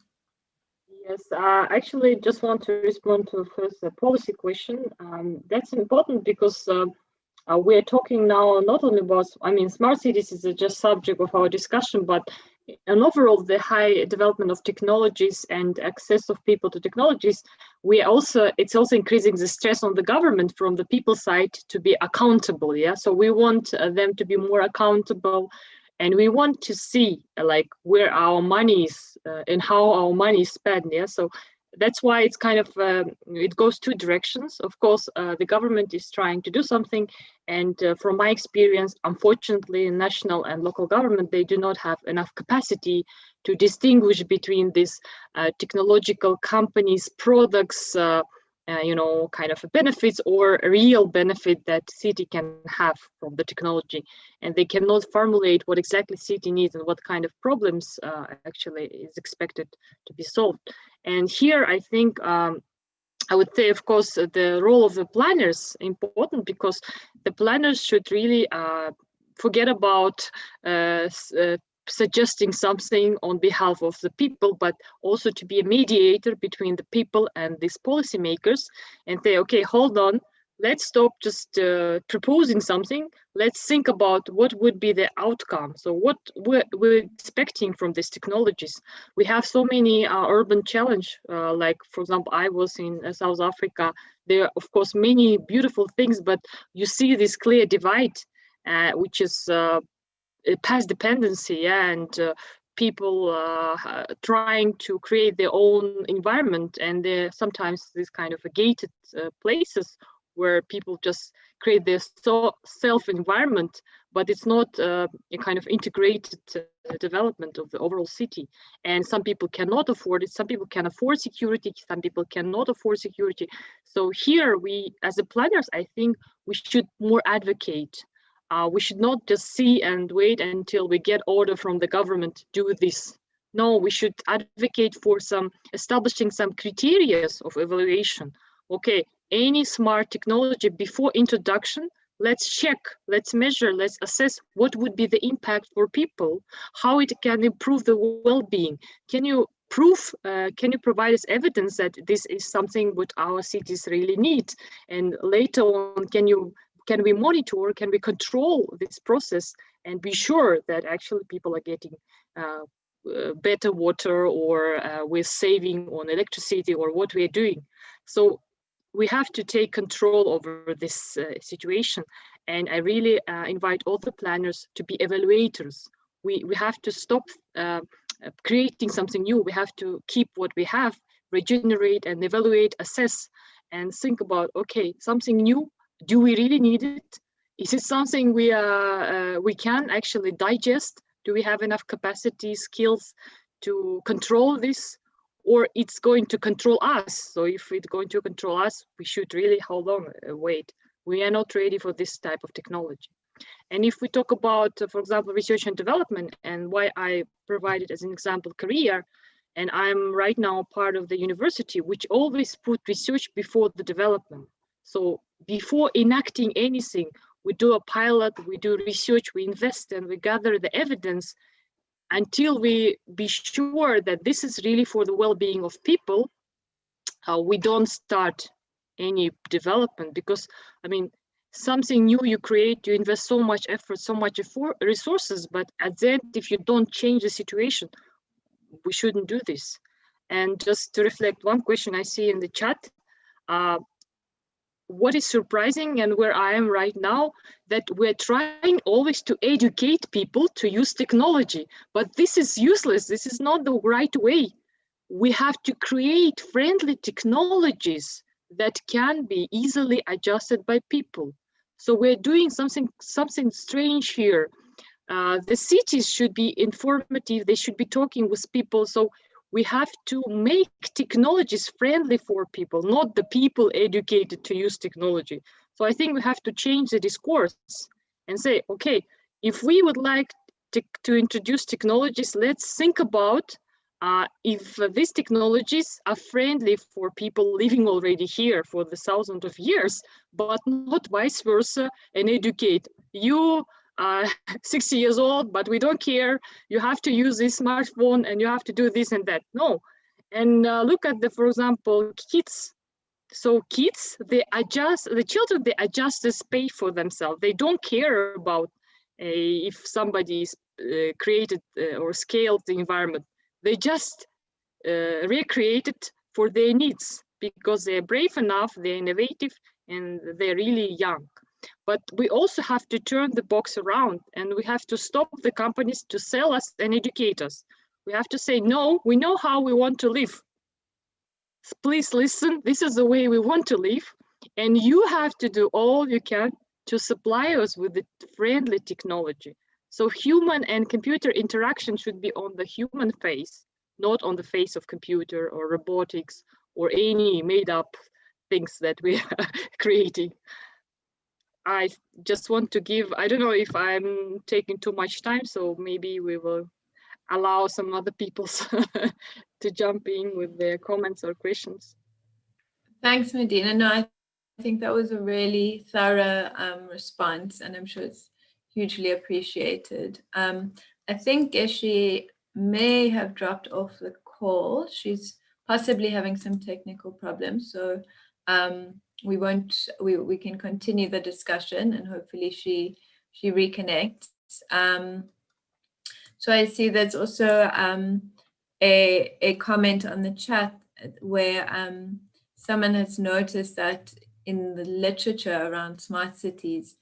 Yes, actually, just want to respond to first the policy question. That's important because we're talking now not only about, I mean, smart cities is just subject of our discussion, but and overall the high development of technologies and access of people to technologies, it's also increasing the stress on the government from the people side to be accountable. Yeah, so we want them to be more accountable, and we want to see like where our money is and how our money is spent. Yeah, so that's why it's kind of it goes two directions. Of course, the government is trying to do something, and from my experience, unfortunately, national and local government, they do not have enough capacity to distinguish between these technological companies, products, you know, kind of benefits or a real benefit that city can have from the technology, and they cannot formulate what exactly city needs and what kind of problems actually is expected to be solved. And here, I think I would say, of course, the role of the planners important, because the planners should really forget about suggesting something on behalf of the people, but also to be a mediator between the people and these policymakers, and say, okay, hold on, let's stop just proposing something. Let's think about what would be the outcome. So what we're expecting from these technologies. We have so many urban challenge, like, for example, I was in South Africa. There are, of course, many beautiful things, but you see this clear divide, which is past dependency, yeah, and people trying to create their own environment, and sometimes these kind of gated places where people just create their self environment, but it's not a kind of integrated development of the overall city. And some people cannot afford it. Some people can afford security. Some people cannot afford security. So here we, as the planners, I think we should more advocate. We should not just see and wait until we get order from the government to do this. No, we should advocate for establishing some criteria of evaluation. Okay, any smart technology before introduction, let's check, let's measure, let's assess what would be the impact for people, how it can improve the well-being. Can you provide us evidence that this is something what our cities really need? And later on, can we monitor, can we control this process and be sure that actually people are getting better water, or we're saving on electricity, or what we're doing? So we have to take control over this situation. And I really invite all the planners to be evaluators. We have to stop creating something new. We have to keep what we have, regenerate and evaluate, assess, and think about, okay, something new, do we really need it? Is it something we can actually digest? Do we have enough capacity, skills to control this? Or it's going to control us? So if it's going to control us, we should really hold on, wait. We are not ready for this type of technology. And if we talk about, for example, research and development, and why I provided as an example Korea, and I'm right now part of the university, which always put research before the development. So before enacting anything, we do a pilot, we do research, we invest, and we gather the evidence until we be sure that this is really for the well-being of people. We don't start any development, because, I mean, something new you create, you invest so much effort, so much resources, but at the end, if you don't change the situation, we shouldn't do this. And just to reflect one question I see in the chat, what is surprising and where I am right now, that we're trying always to educate people to use technology, but this is useless. This is not the right way. We have to create friendly technologies that can be easily adjusted by people. So we're doing something strange here. The cities should be informative. They should be talking with people. So we have to make technologies friendly for people, not the people educated to use technology. So I think we have to change the discourse and say, okay, if we would like to introduce technologies, let's think about if these technologies are friendly for people living already here for the thousands of years, but not vice versa, and educate you. 60 years old, but we don't care. You have to use this smartphone and you have to do this and that. No. And look at for example, kids. So kids, the children, they adjust the space for themselves. They don't care about if somebody created or scaled the environment. They just recreate it for their needs because they're brave enough, they're innovative, and they're really young. But we also have to turn the box around, and we have to stop the companies to sell us and educate us. We have to say, no, we know how we want to live. Please listen, this is the way we want to live. And you have to do all you can to supply us with the friendly technology. So human and computer interaction should be on the human face, not on the face of computer or robotics or any made up things that we are creating. I just want to give, I don't know if I'm taking too much time, so maybe we will allow some other people to jump in with their comments or questions. Thanks, Medina. No, I think that was a really thorough response, and I'm sure it's hugely appreciated. I think she may have dropped off the call. She's possibly having some technical problems, so we can continue the discussion and hopefully she reconnects. So I see there's also a comment on the chat where someone has noticed that in the literature around smart cities,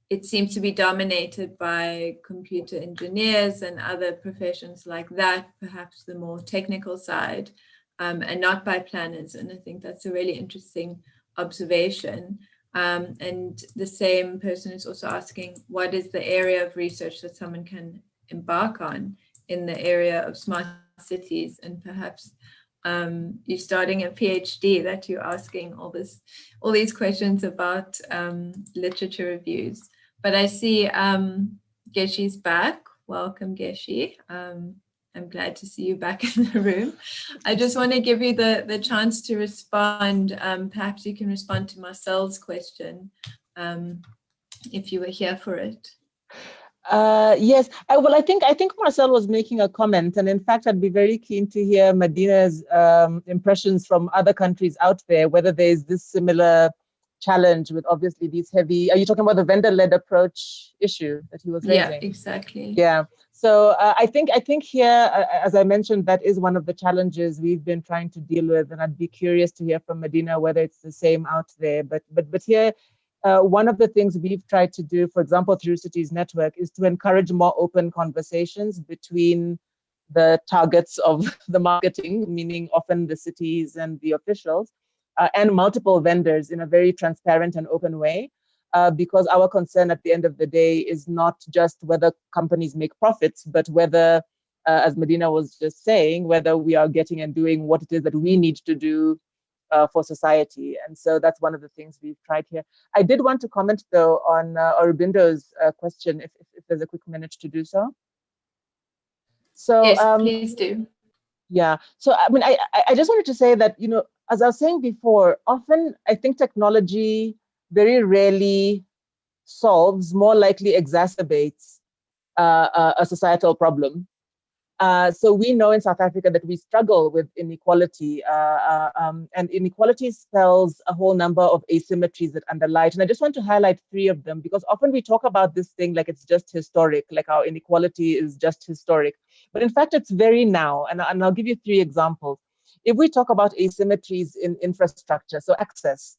it seems to be dominated by computer engineers and other professions like that, perhaps the more technical side, and not by planners. And I think that's a really interesting observation. And the same person is also asking, what is the area of research that someone can embark on in the area of smart cities? And perhaps you're starting a PhD that you're asking all these questions about literature reviews. But I see Geshi's back. Welcome, Geshi. I'm glad to see you back in the room. I just want to give you the chance to respond. Perhaps you can respond to Marcel's question if you were here for it. Yes, well, I think Marcel was making a comment, and in fact, I'd be very keen to hear Madina's impressions from other countries out there, whether there's this similar challenge with obviously these heavy. Are you talking about the vendor-led approach issue that he was raising? Yeah, exactly. Yeah. So I think here, as I mentioned, that is one of the challenges we've been trying to deal with, and I'd be curious to hear from Madina whether it's the same out there. But here. One of the things we've tried to do, for example, through Cities Network, is to encourage more open conversations between the targets of the marketing, meaning often the cities and the officials, and multiple vendors in a very transparent and open way. Because our concern at the end of the day is not just whether companies make profits, but whether, as Madina was just saying, whether we are getting and doing what it is that we need to do for society. And so that's one of the things we've tried here. I did want to comment, though, on Aurobindo's question, if there's a quick minute to do so. So yes, please do. Yeah. So I mean, I just wanted to say that, you know, as I was saying before, often I think technology very rarely solves, more likely exacerbates a societal problem. So we know in South Africa that we struggle with inequality, and inequality spells a whole number of asymmetries that underlie it. And I just want to highlight 3 of them, because often we talk about this thing like it's just historic, like our inequality is just historic. But in fact, it's very now. And I'll give you 3 examples. If we talk about asymmetries in infrastructure, so access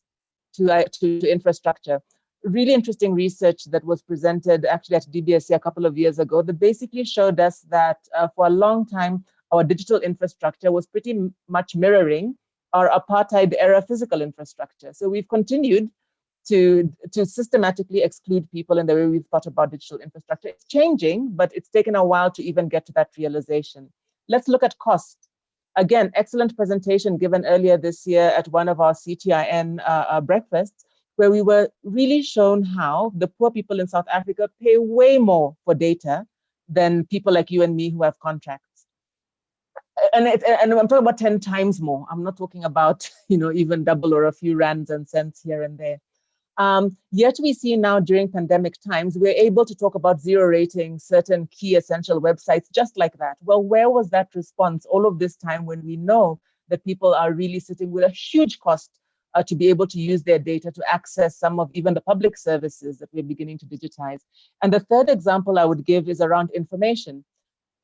to infrastructure, really interesting research that was presented actually at DBSC a couple of years ago that basically showed us that for a long time, our digital infrastructure was pretty much mirroring our apartheid era physical infrastructure. So we've continued to systematically exclude people in the way we've thought about digital infrastructure. It's changing, but it's taken a while to even get to that realization. Let's look at cost. Again, excellent presentation given earlier this year at one of our CTIN breakfasts, where we were really shown how the poor people in South Africa pay way more for data than people like you and me who have contracts. And I'm talking about 10 times more. I'm not talking about, you know, even double or a few rands and cents here and there. Yet we see now during pandemic times, we're able to talk about zero rating certain key essential websites just like that. Well, where was that response all of this time when we know that people are really sitting with a huge cost to be able to use their data to access some of even the public services that we're beginning to digitize? And the third example I would give is around information.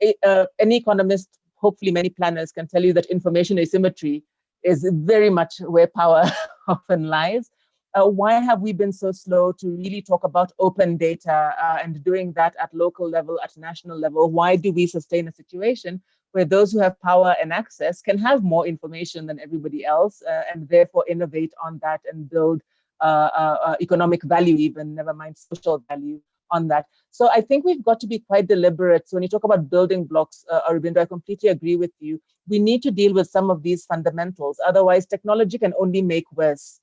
Any economist, hopefully many planners, can tell you that information asymmetry is very much where power often lies. Why have we been so slow to really talk about open data and doing that at local level, at national level? Why do we sustain a situation where those who have power and access can have more information than everybody else and therefore innovate on that and build economic value, even, never mind social value on that? So I think we've got to be quite deliberate. So when you talk about building blocks, Aurobindo, I completely agree with you. We need to deal with some of these fundamentals. Otherwise, technology can only make worse.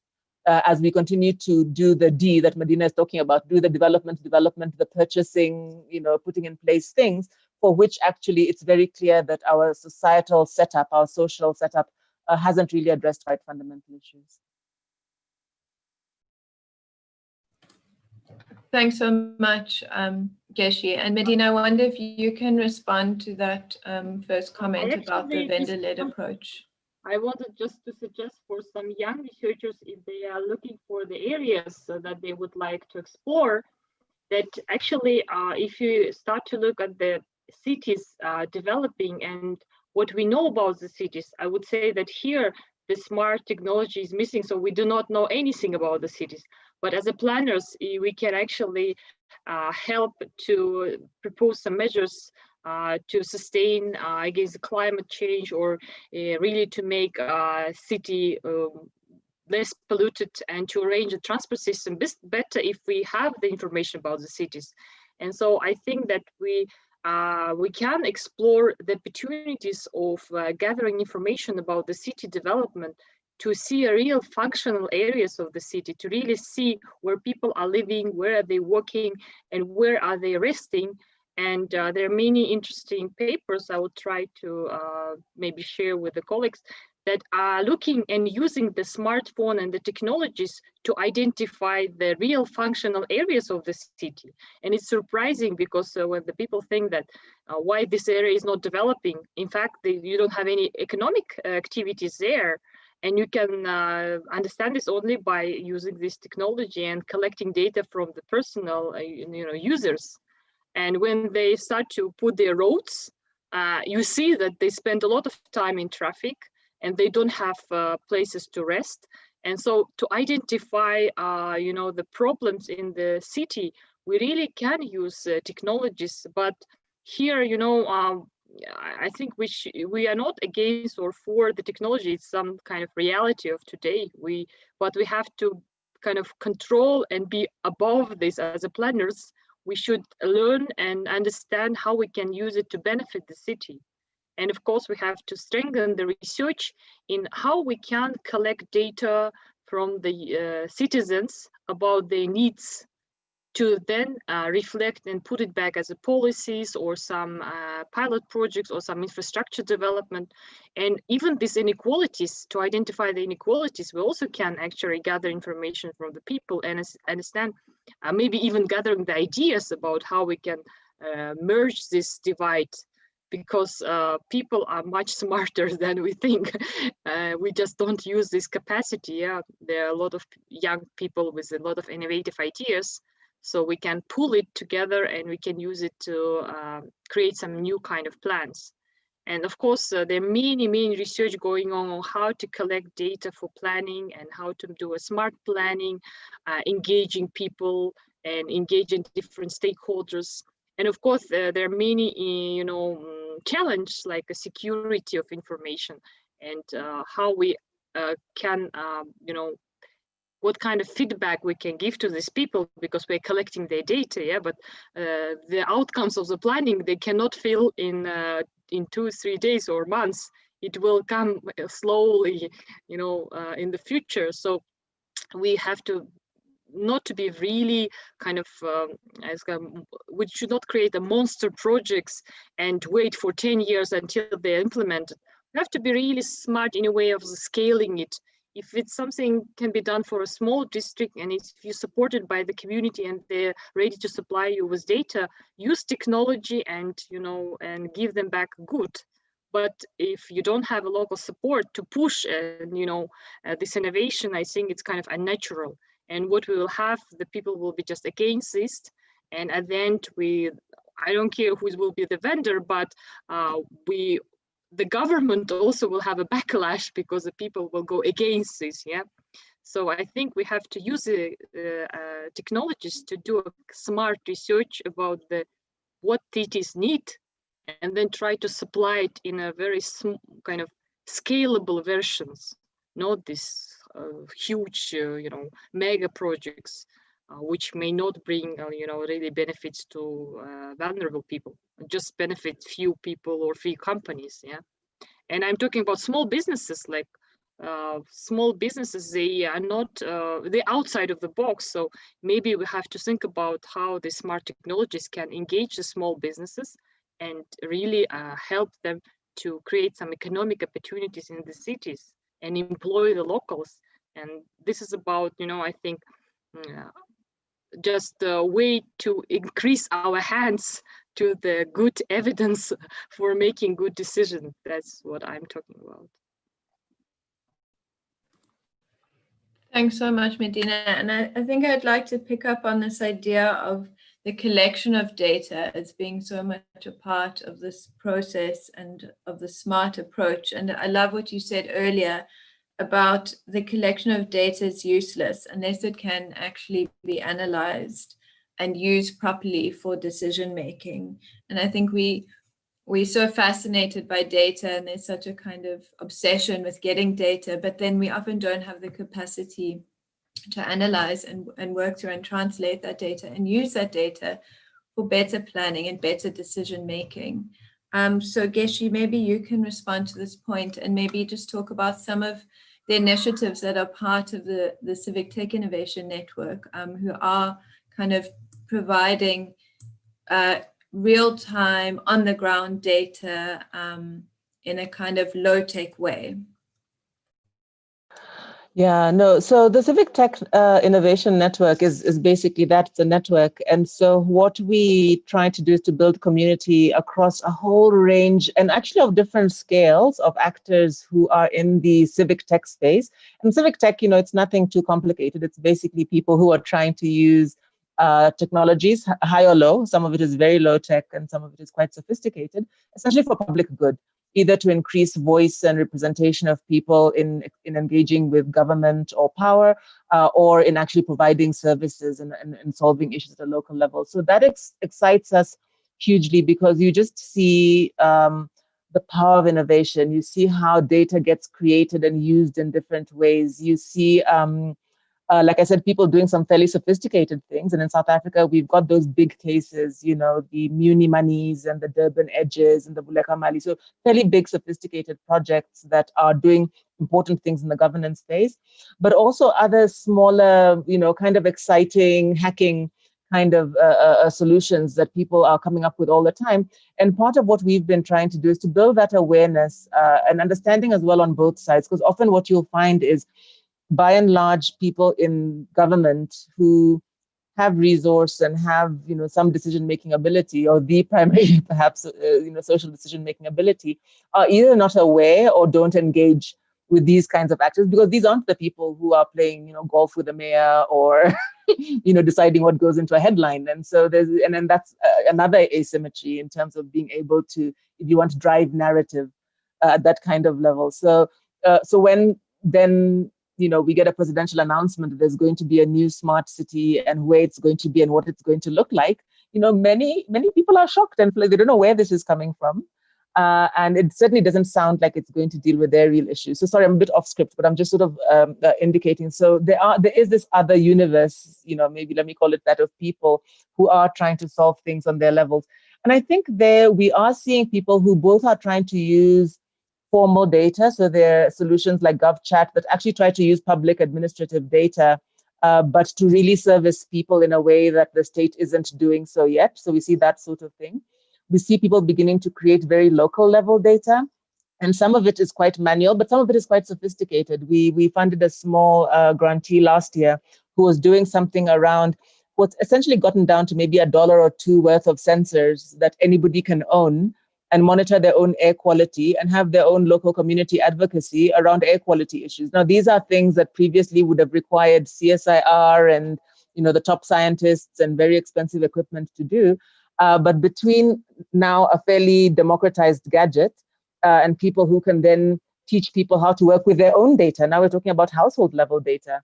As we continue to do the D that Madina is talking about, do the development, the purchasing, you know, putting in place things for which actually it's very clear that our societal setup, our social setup hasn't really addressed quite fundamental issues. Thanks so much, Geshi. And Madina, I wonder if you can respond to that first comment about the vendor-led approach. I wanted just to suggest for some young researchers, if they are looking for the areas that they would like to explore, that actually, if you start to look at the cities developing and what we know about the cities, I would say that here the smart technology is missing, so we do not know anything about the cities. But as a planners, we can actually help to propose some measures to sustain against climate change, or really to make city less polluted and to arrange a transport system better if we have the information about the cities. And so I think that we can explore the opportunities of gathering information about the city development to see a real functional areas of the city, to really see where people are living, where are they working, and where are they resting. And there are many interesting papers I will try to maybe share with the colleagues that are looking and using the smartphone and the technologies to identify the real functional areas of the city. And it's surprising because when the people think that why this area is not developing, in fact, you don't have any economic activities there. And you can understand this only by using this technology and collecting data from the personal users. And when they start to put their roads, you see that they spend a lot of time in traffic and they don't have places to rest. And so to identify, the problems in the city, we really can use technologies. But here, I think we are not against or for the technology. It's some kind of reality of today. But we have to kind of control and be above this as a planners. We should learn and understand how we can use it to benefit the city. And of course, we have to strengthen the research in how we can collect data from the citizens about their needs to then reflect and put it back as a policies or some pilot projects or some infrastructure development. And even these inequalities, to identify the inequalities, we also can actually gather information from the people and understand, maybe even gathering the ideas about how we can merge this divide, because people are much smarter than we think. We just don't use this capacity. Yeah, there are a lot of young people with a lot of innovative ideas. So we can pull it together and we can use it to create some new kind of plans. And of course, there are many research going on how to collect data for planning and how to do a smart planning, engaging people and engaging different stakeholders. And of course, there are many, challenges like a security of information and how we can, what kind of feedback we can give to these people, because we're collecting their data, yeah, but the outcomes of the planning, they cannot feel in 2-3 days or months. It will come slowly, in the future. So we have to not to be really kind of, we should not create a monster projects and wait for 10 years until they're implemented. We have to be really smart in a way of scaling it. If it's something can be done for a small district and if you're supported by the community and they're ready to supply you with data, use technology and, and give them back good. But if you don't have a local support to push, this innovation, I think it's kind of unnatural. And what we will have, the people will be just against this. And at the end, I don't care who will be the vendor, but the government also will have a backlash because the people will go against this, yeah? So I think we have to use the technologies to do a smart research about what cities need, and then try to supply it in a very kind of scalable versions, not this huge, mega projects, which may not bring, really benefits to vulnerable people, just benefit few people or few companies, yeah. And I'm talking about small businesses, like small businesses, they are not, they're outside of the box. So maybe we have to think about how the smart technologies can engage the small businesses and really help them to create some economic opportunities in the cities and employ the locals. And this is about, I think, just a way to increase our hands to the good evidence for making good decisions. That's what I'm talking about. Thanks so much, Medina. And I think I'd like to pick up on this idea of the collection of data as being so much a part of this process and of the smart approach. And I love what you said earlier about the collection of data is useless unless it can actually be analyzed and used properly for decision making. And I think we we're so fascinated by data, and there's such a kind of obsession with getting data, but then we often don't have the capacity to analyze and work through and translate that data and use that data for better planning and better decision making. So Geshi, maybe you can respond to this point and maybe just talk about some of the initiatives that are part of the Civic Tech Innovation Network, who are kind of providing real-time, on-the-ground data in a kind of low-tech way. Yeah, no. So the Civic Tech Innovation Network is basically that's a network. And so what we try to do is to build community across a whole range and actually of different scales of actors who are in the civic tech space. And civic tech, it's nothing too complicated. It's basically people who are trying to use technologies, high or low. Some of it is very low tech and some of it is quite sophisticated, essentially for public good, either to increase voice and representation of people in engaging with government or power, or in actually providing services and solving issues at a local level. So that excites us hugely because you just see the power of innovation. You see how data gets created and used in different ways. You see like I said, people doing some fairly sophisticated things. And in South Africa, we've got those big cases, the Muni Monies and the Durban Edges and the Buleka Mali. So fairly big, sophisticated projects that are doing important things in the governance space, but also other smaller, kind of exciting hacking kind of solutions that people are coming up with all the time. And part of what we've been trying to do is to build that awareness and understanding as well on both sides, because often what you'll find is, by and large, people in government who have resource and have, some decision-making ability, or the primary, perhaps, social decision-making ability, are either not aware or don't engage with these kinds of actors, because these aren't the people who are playing, golf with the mayor or, deciding what goes into a headline. And so then that's another asymmetry in terms of being able to, if you want to drive narrative at that kind of level. So when then we get a presidential announcement that there's going to be a new smart city and where it's going to be and what it's going to look like, many people are shocked and feel like they don't know where this is coming from. And it certainly doesn't sound like it's going to deal with their real issues. So sorry, I'm a bit off script, but I'm just sort of indicating. So there is this other universe, maybe let me call it that, of people who are trying to solve things on their levels. And I think there we are seeing people who both are trying to use formal data, so there are solutions like GovChat that actually try to use public administrative data, but to really service people in a way that the state isn't doing so yet. So we see that sort of thing. We see people beginning to create very local level data, and some of it is quite manual, but some of it is quite sophisticated. We funded a small grantee last year who was doing something around what's essentially gotten down to maybe $1 or $2 worth of sensors that anybody can own and monitor their own air quality and have their own local community advocacy around air quality issues. Now, these are things that previously would have required CSIR and the top scientists and very expensive equipment to do. But between now a fairly democratized gadget and people who can then teach people how to work with their own data, now we're talking about household level data,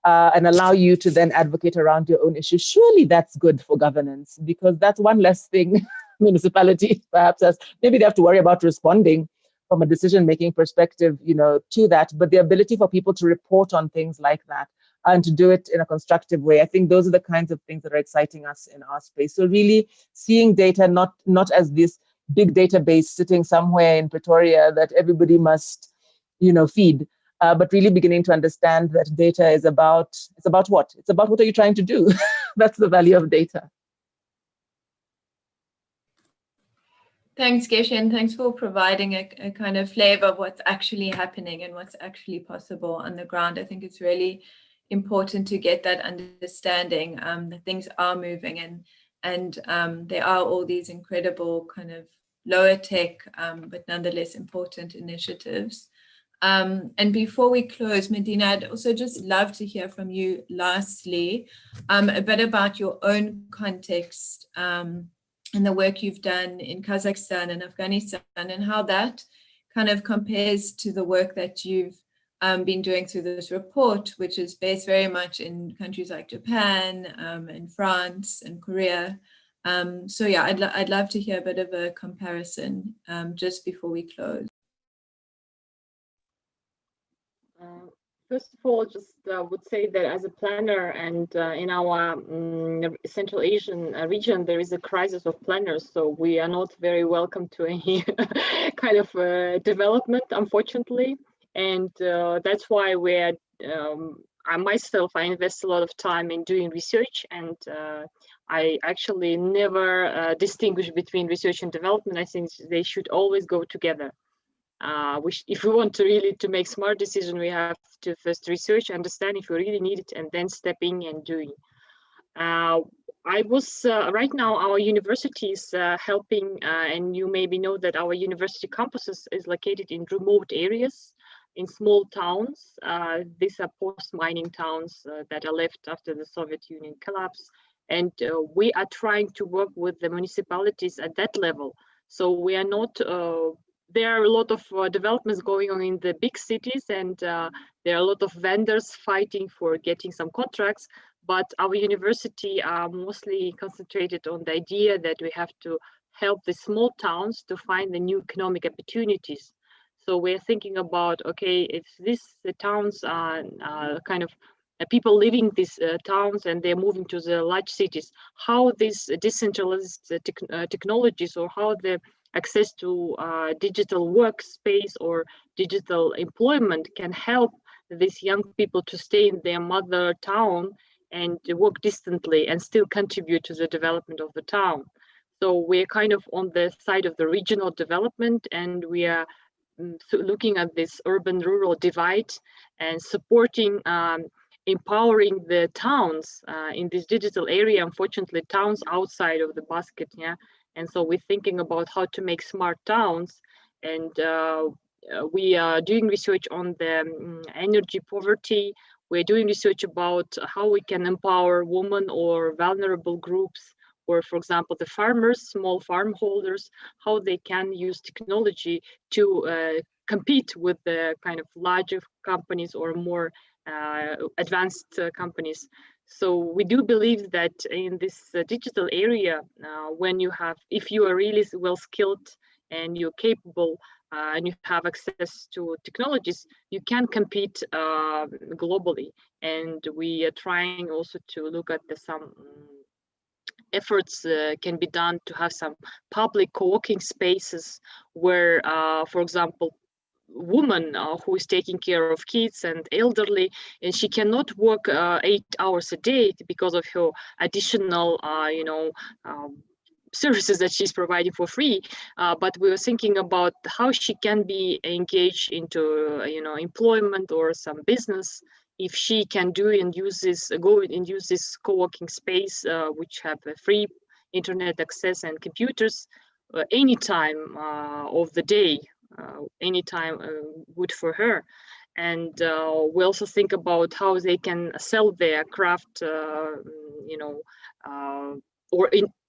and allow you to then advocate around your own issues. Surely that's good for governance, because that's one less thing municipality perhaps has. Maybe they have to worry about responding from a decision-making perspective, to that, but the ability for people to report on things like that and to do it in a constructive way. I think those are the kinds of things that are exciting us in our space. So really seeing data not as this big database sitting somewhere in Pretoria that everybody must, feed, but really beginning to understand that data is about what? It's about what are you trying to do? That's the value of data. Thanks, Geshi, and thanks for providing a kind of flavor of what's actually happening and what's actually possible on the ground. I think it's really important to get that understanding that things are moving and there are all these incredible kind of lower tech, but nonetheless important initiatives. And before we close, Medina, I'd also just love to hear from you lastly a bit about your own context and the work you've done in Kazakhstan and Afghanistan, and how that kind of compares to the work that you've been doing through this report, which is based very much in countries like Japan and France and Korea. So yeah, I'd love to hear a bit of a comparison just before we close. First of all, just would say that as a planner and in our Central Asian region, there is a crisis of planners. So we are not very welcome to any kind of development, unfortunately. And that's why we're, I invest a lot of time in doing research, and I actually never distinguish between research and development. I think they should always go together. If we want to really to make smart decisions, we have to first research, understand if we really need it, and then step in and doing. Right now our university is helping, and you maybe know that our university campuses is located in remote areas, in small towns. These are post-mining towns that are left after the Soviet Union collapse, and we are trying to work with the municipalities at that level. So we are not. There are a lot of developments going on in the big cities, and there are a lot of vendors fighting for getting some contracts. But our university are mostly concentrated on the idea that we have to help the small towns to find the new economic opportunities. So we're thinking about, okay, if the towns are kind of people living these towns and they're moving to the large cities, how these decentralized technologies, or how the access to digital workspace or digital employment can help these young people to stay in their mother town and work distantly and still contribute to the development of the town. So we're kind of on the side of the regional development, and we are looking at this urban-rural divide and supporting, empowering the towns in this digital area. Unfortunately, towns outside of the basket, yeah. And so we're thinking about how to make smart towns, and we are doing research on the energy poverty. We're doing research about how we can empower women or vulnerable groups, or for example, the farmers, small farm holders, how they can use technology to compete with the kind of larger companies or more advanced companies. So we do believe that in this digital area, if you are really well skilled and you're capable and you have access to technologies, you can compete globally. And we are trying also to look at some efforts can be done to have some public co-working spaces where, for example, woman who is taking care of kids and elderly, and she cannot work 8 hours a day because of her additional services that she's providing for free, but we were thinking about how she can be engaged into employment or some business if she can go and use this co-working space, which have a free internet access and computers any time of the day. Anytime good for her. And we also think about how they can sell their craft,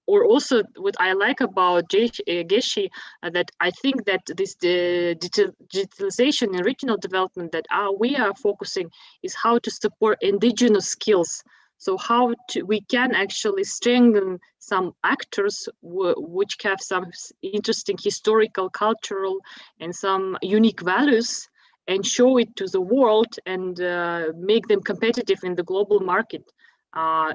or also what I like about Geshe, that I think that this digitalization and regional development that we are focusing is how to support indigenous skills. So we can actually strengthen some actors which have some interesting historical, cultural, and some unique values, and show it to the world and make them competitive in the global market,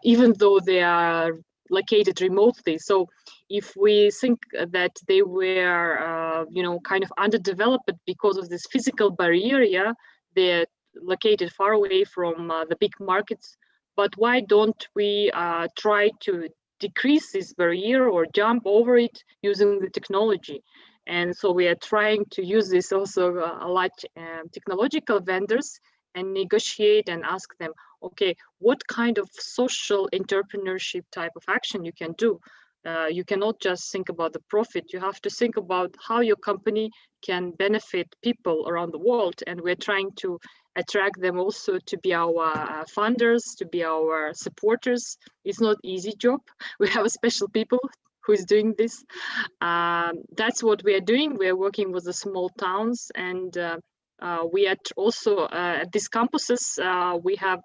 even though they are located remotely. So if we think that they were, kind of underdeveloped because of this physical barrier, yeah, they're located far away from the big markets. But why don't we try to decrease this barrier or jump over it using the technology? And so we are trying to use this also a lot technological vendors and negotiate and ask them, okay, what kind of social entrepreneurship type of action you can do? You cannot just think about the profit. You have to think about how your company can benefit people around the world. And we're trying to attract them also to be our funders, to be our supporters. It's not an easy job. We have a special people who is doing this. That's what we are doing. We are working with the small towns, and we are also at these campuses, we have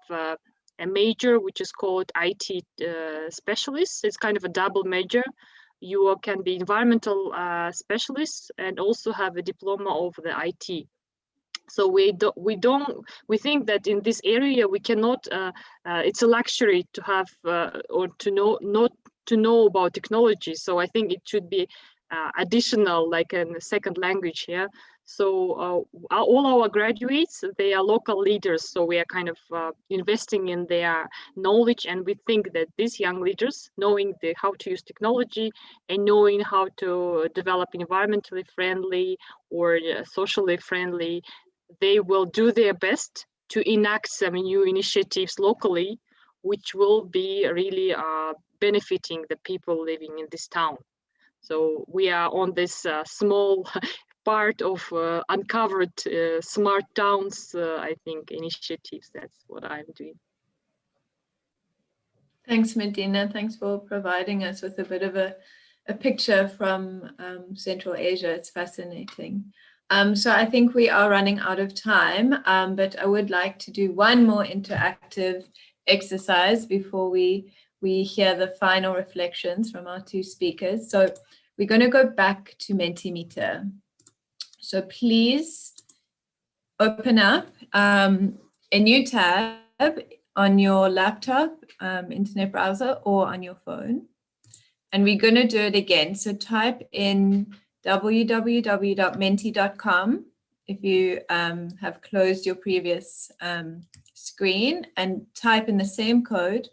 a major which is called IT specialist. It's kind of a double major. You can be environmental specialist and also have a diploma of the IT. So we think that in this area we cannot. It's a luxury to have or to know not to know about technology. So I think it should be additional, like a second language here. So all our graduates, they are local leaders. So we are kind of investing in their knowledge, and we think that these young leaders, knowing how to use technology and knowing how to develop environmentally friendly or socially friendly, they will do their best to enact some new initiatives locally, which will be really benefiting the people living in this town. So we are on this small part of uncovered smart towns, I think, initiatives. That's what I'm doing. Thanks, Medina. Thanks for providing us with a bit of a picture from Central Asia. It's fascinating. So I think we are running out of time, but I would like to do one more interactive exercise before we hear the final reflections from our two speakers. So we're going to go back to Mentimeter. So please open up a new tab on your laptop, internet browser, or on your phone. And we're going to do it again. So type in www.menti.com if you have closed your previous screen, and type in the same code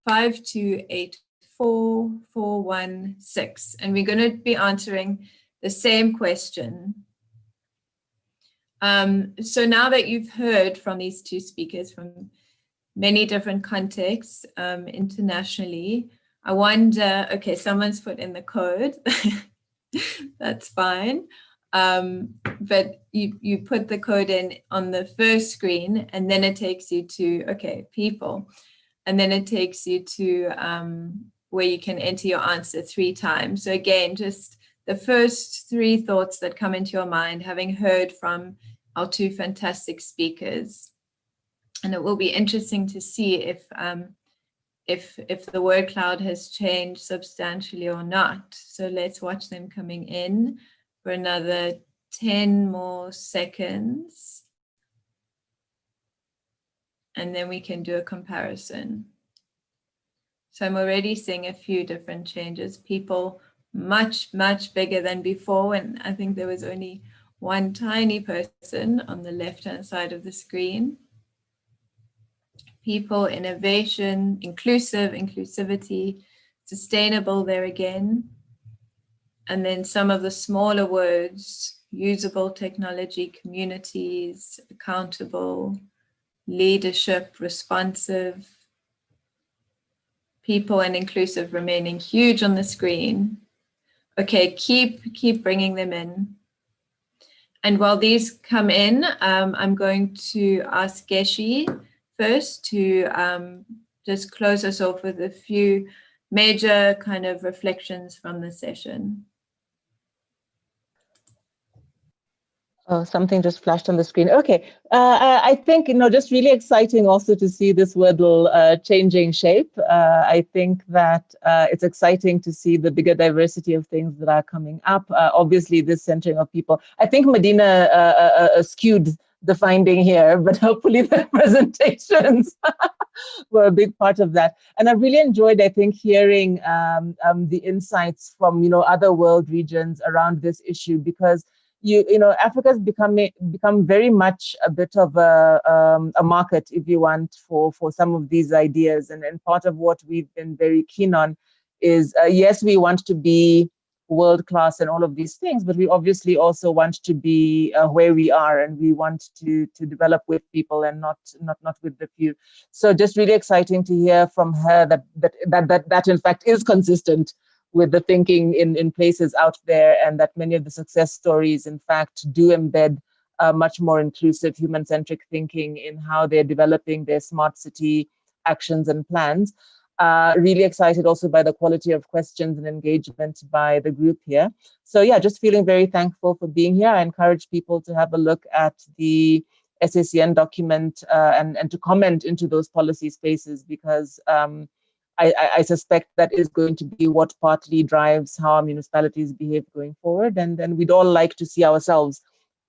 5284416, and we're going to be answering the same question. So now that you've heard from these two speakers from many different contexts internationally, I wonder, okay, someone's put in the code. That's fine. But you put the code in on the first screen, and then it takes you to, okay, people. And then it takes you to where you can enter your answer 3 times. So again, just the first 3 thoughts that come into your mind, having heard from our 2 fantastic speakers. And it will be interesting to see if the word cloud has changed substantially or not. So let's watch them coming in for another 10 more seconds. And then we can do a comparison. So I'm already seeing a few different changes. People much, much bigger than before. And I think there was only one tiny person on the left-hand side of the screen. People, innovation, inclusivity, sustainable there again. And then some of the smaller words, usable technology, communities, accountable, leadership, responsive, people and inclusive remaining huge on the screen. Okay, keep bringing them in. And while these come in, I'm going to ask Geshe first to just close us off with a few major kind of reflections from the session. Oh, something just flashed on the screen. Okay, I think, just really exciting also to see this Wordle changing shape. I think that it's exciting to see the bigger diversity of things that are coming up. Obviously, this centering of people. I think Medina skewed the finding here, but hopefully the presentations were a big part of that. And I really enjoyed, I think, hearing the insights from, other world regions around this issue, because Africa's become very much a bit of a market, if you want, for some of these ideas. And part of what we've been very keen on is, yes, we want to be world class and all of these things, but we obviously also want to be where we are, and we want to develop with people and not with the few. So just really exciting to hear from her that in fact is consistent with the thinking in places out there, and that many of the success stories, in fact, do embed much more inclusive, human-centric thinking in how they're developing their smart city actions and plans. Really excited also by the quality of questions and engagement by the group here. So yeah, just feeling very thankful for being here. I encourage people to have a look at the SACN document and to comment into those policy spaces, because I suspect that is going to be what partly drives how municipalities behave going forward. And then we'd all like to see ourselves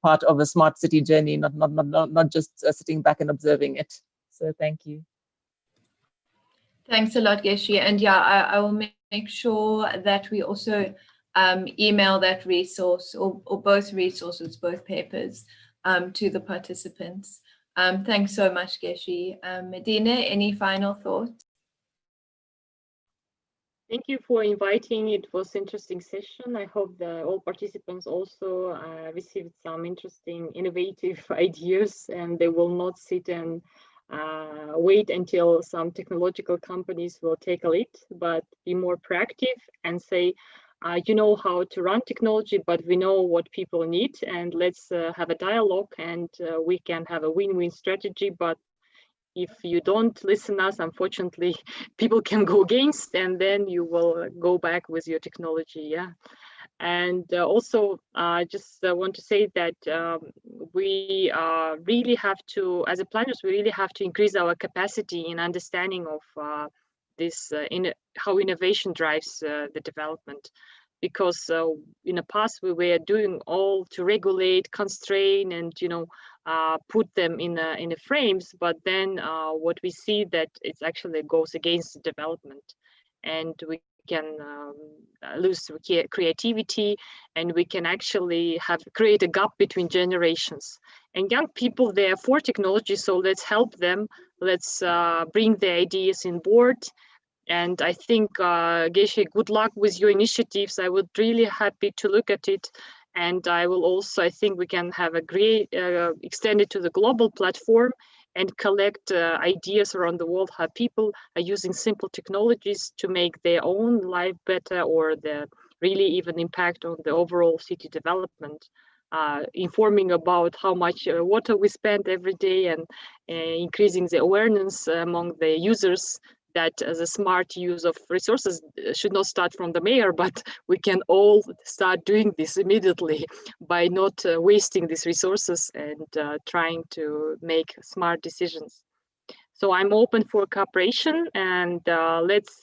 part of a smart city journey, not just sitting back and observing it. So thank you. Thanks a lot, Geshi. And yeah, I will make sure that we also email that resource or both resources, both papers, to the participants. Thanks so much, Geshi. Medina, any final thoughts? Thank you for inviting. It was an interesting session. I hope that all participants also received some interesting, innovative ideas, and they will not sit and wait until some technological companies will take a lead, but be more proactive and say, you know how to run technology, but we know what people need, and let's have a dialogue, and we can have a win-win strategy. But if you don't listen us, unfortunately, people can go against, and then you will go back with your technology. Yeah. And also, I just want to say that we really have to, as a planners, we really have to increase our capacity in understanding of this, how innovation drives the development. Because in the past we were doing all to regulate, constrain, and put them in the frames. But then what we see that it actually goes against the development, and we can lose creativity, and we can actually create a gap between generations. And young people, they are for technology, so let's help them. Let's bring the ideas in board. And I think, Geshe, good luck with your initiatives. I would really happy to look at it. And I will also, I think we can have a great, extend it to the global platform and collect ideas around the world, how people are using simple technologies to make their own life better, or the really even impact on the overall city development. Informing about how much water we spend every day, and increasing the awareness among the users that the smart use of resources should not start from the mayor, but we can all start doing this immediately by not wasting these resources and trying to make smart decisions. So I'm open for cooperation, and let's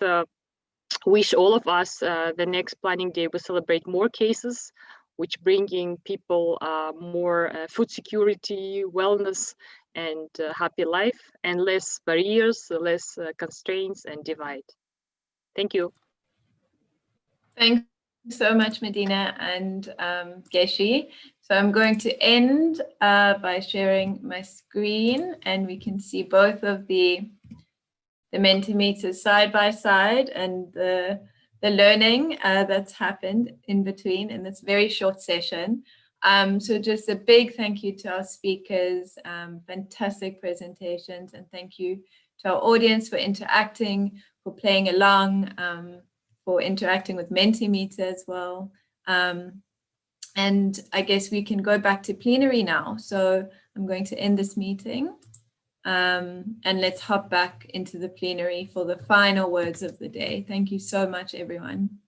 wish all of us the next planning day we celebrate more cases, which bringing people more food security, wellness, and happy life, and less barriers, less constraints and divide. Thank you. Thanks so much, Medina and Geshi. So I'm going to end by sharing my screen, and we can see both of the Mentimeters side by side, and the learning that's happened in between in this very short session. So just a big thank you to our speakers, fantastic presentations, and thank you to our audience for interacting, for playing along, for interacting with Mentimeter as well. And I guess we can go back to plenary now. So I'm going to end this meeting, and let's hop back into the plenary for the final words of the day. Thank you so much, everyone.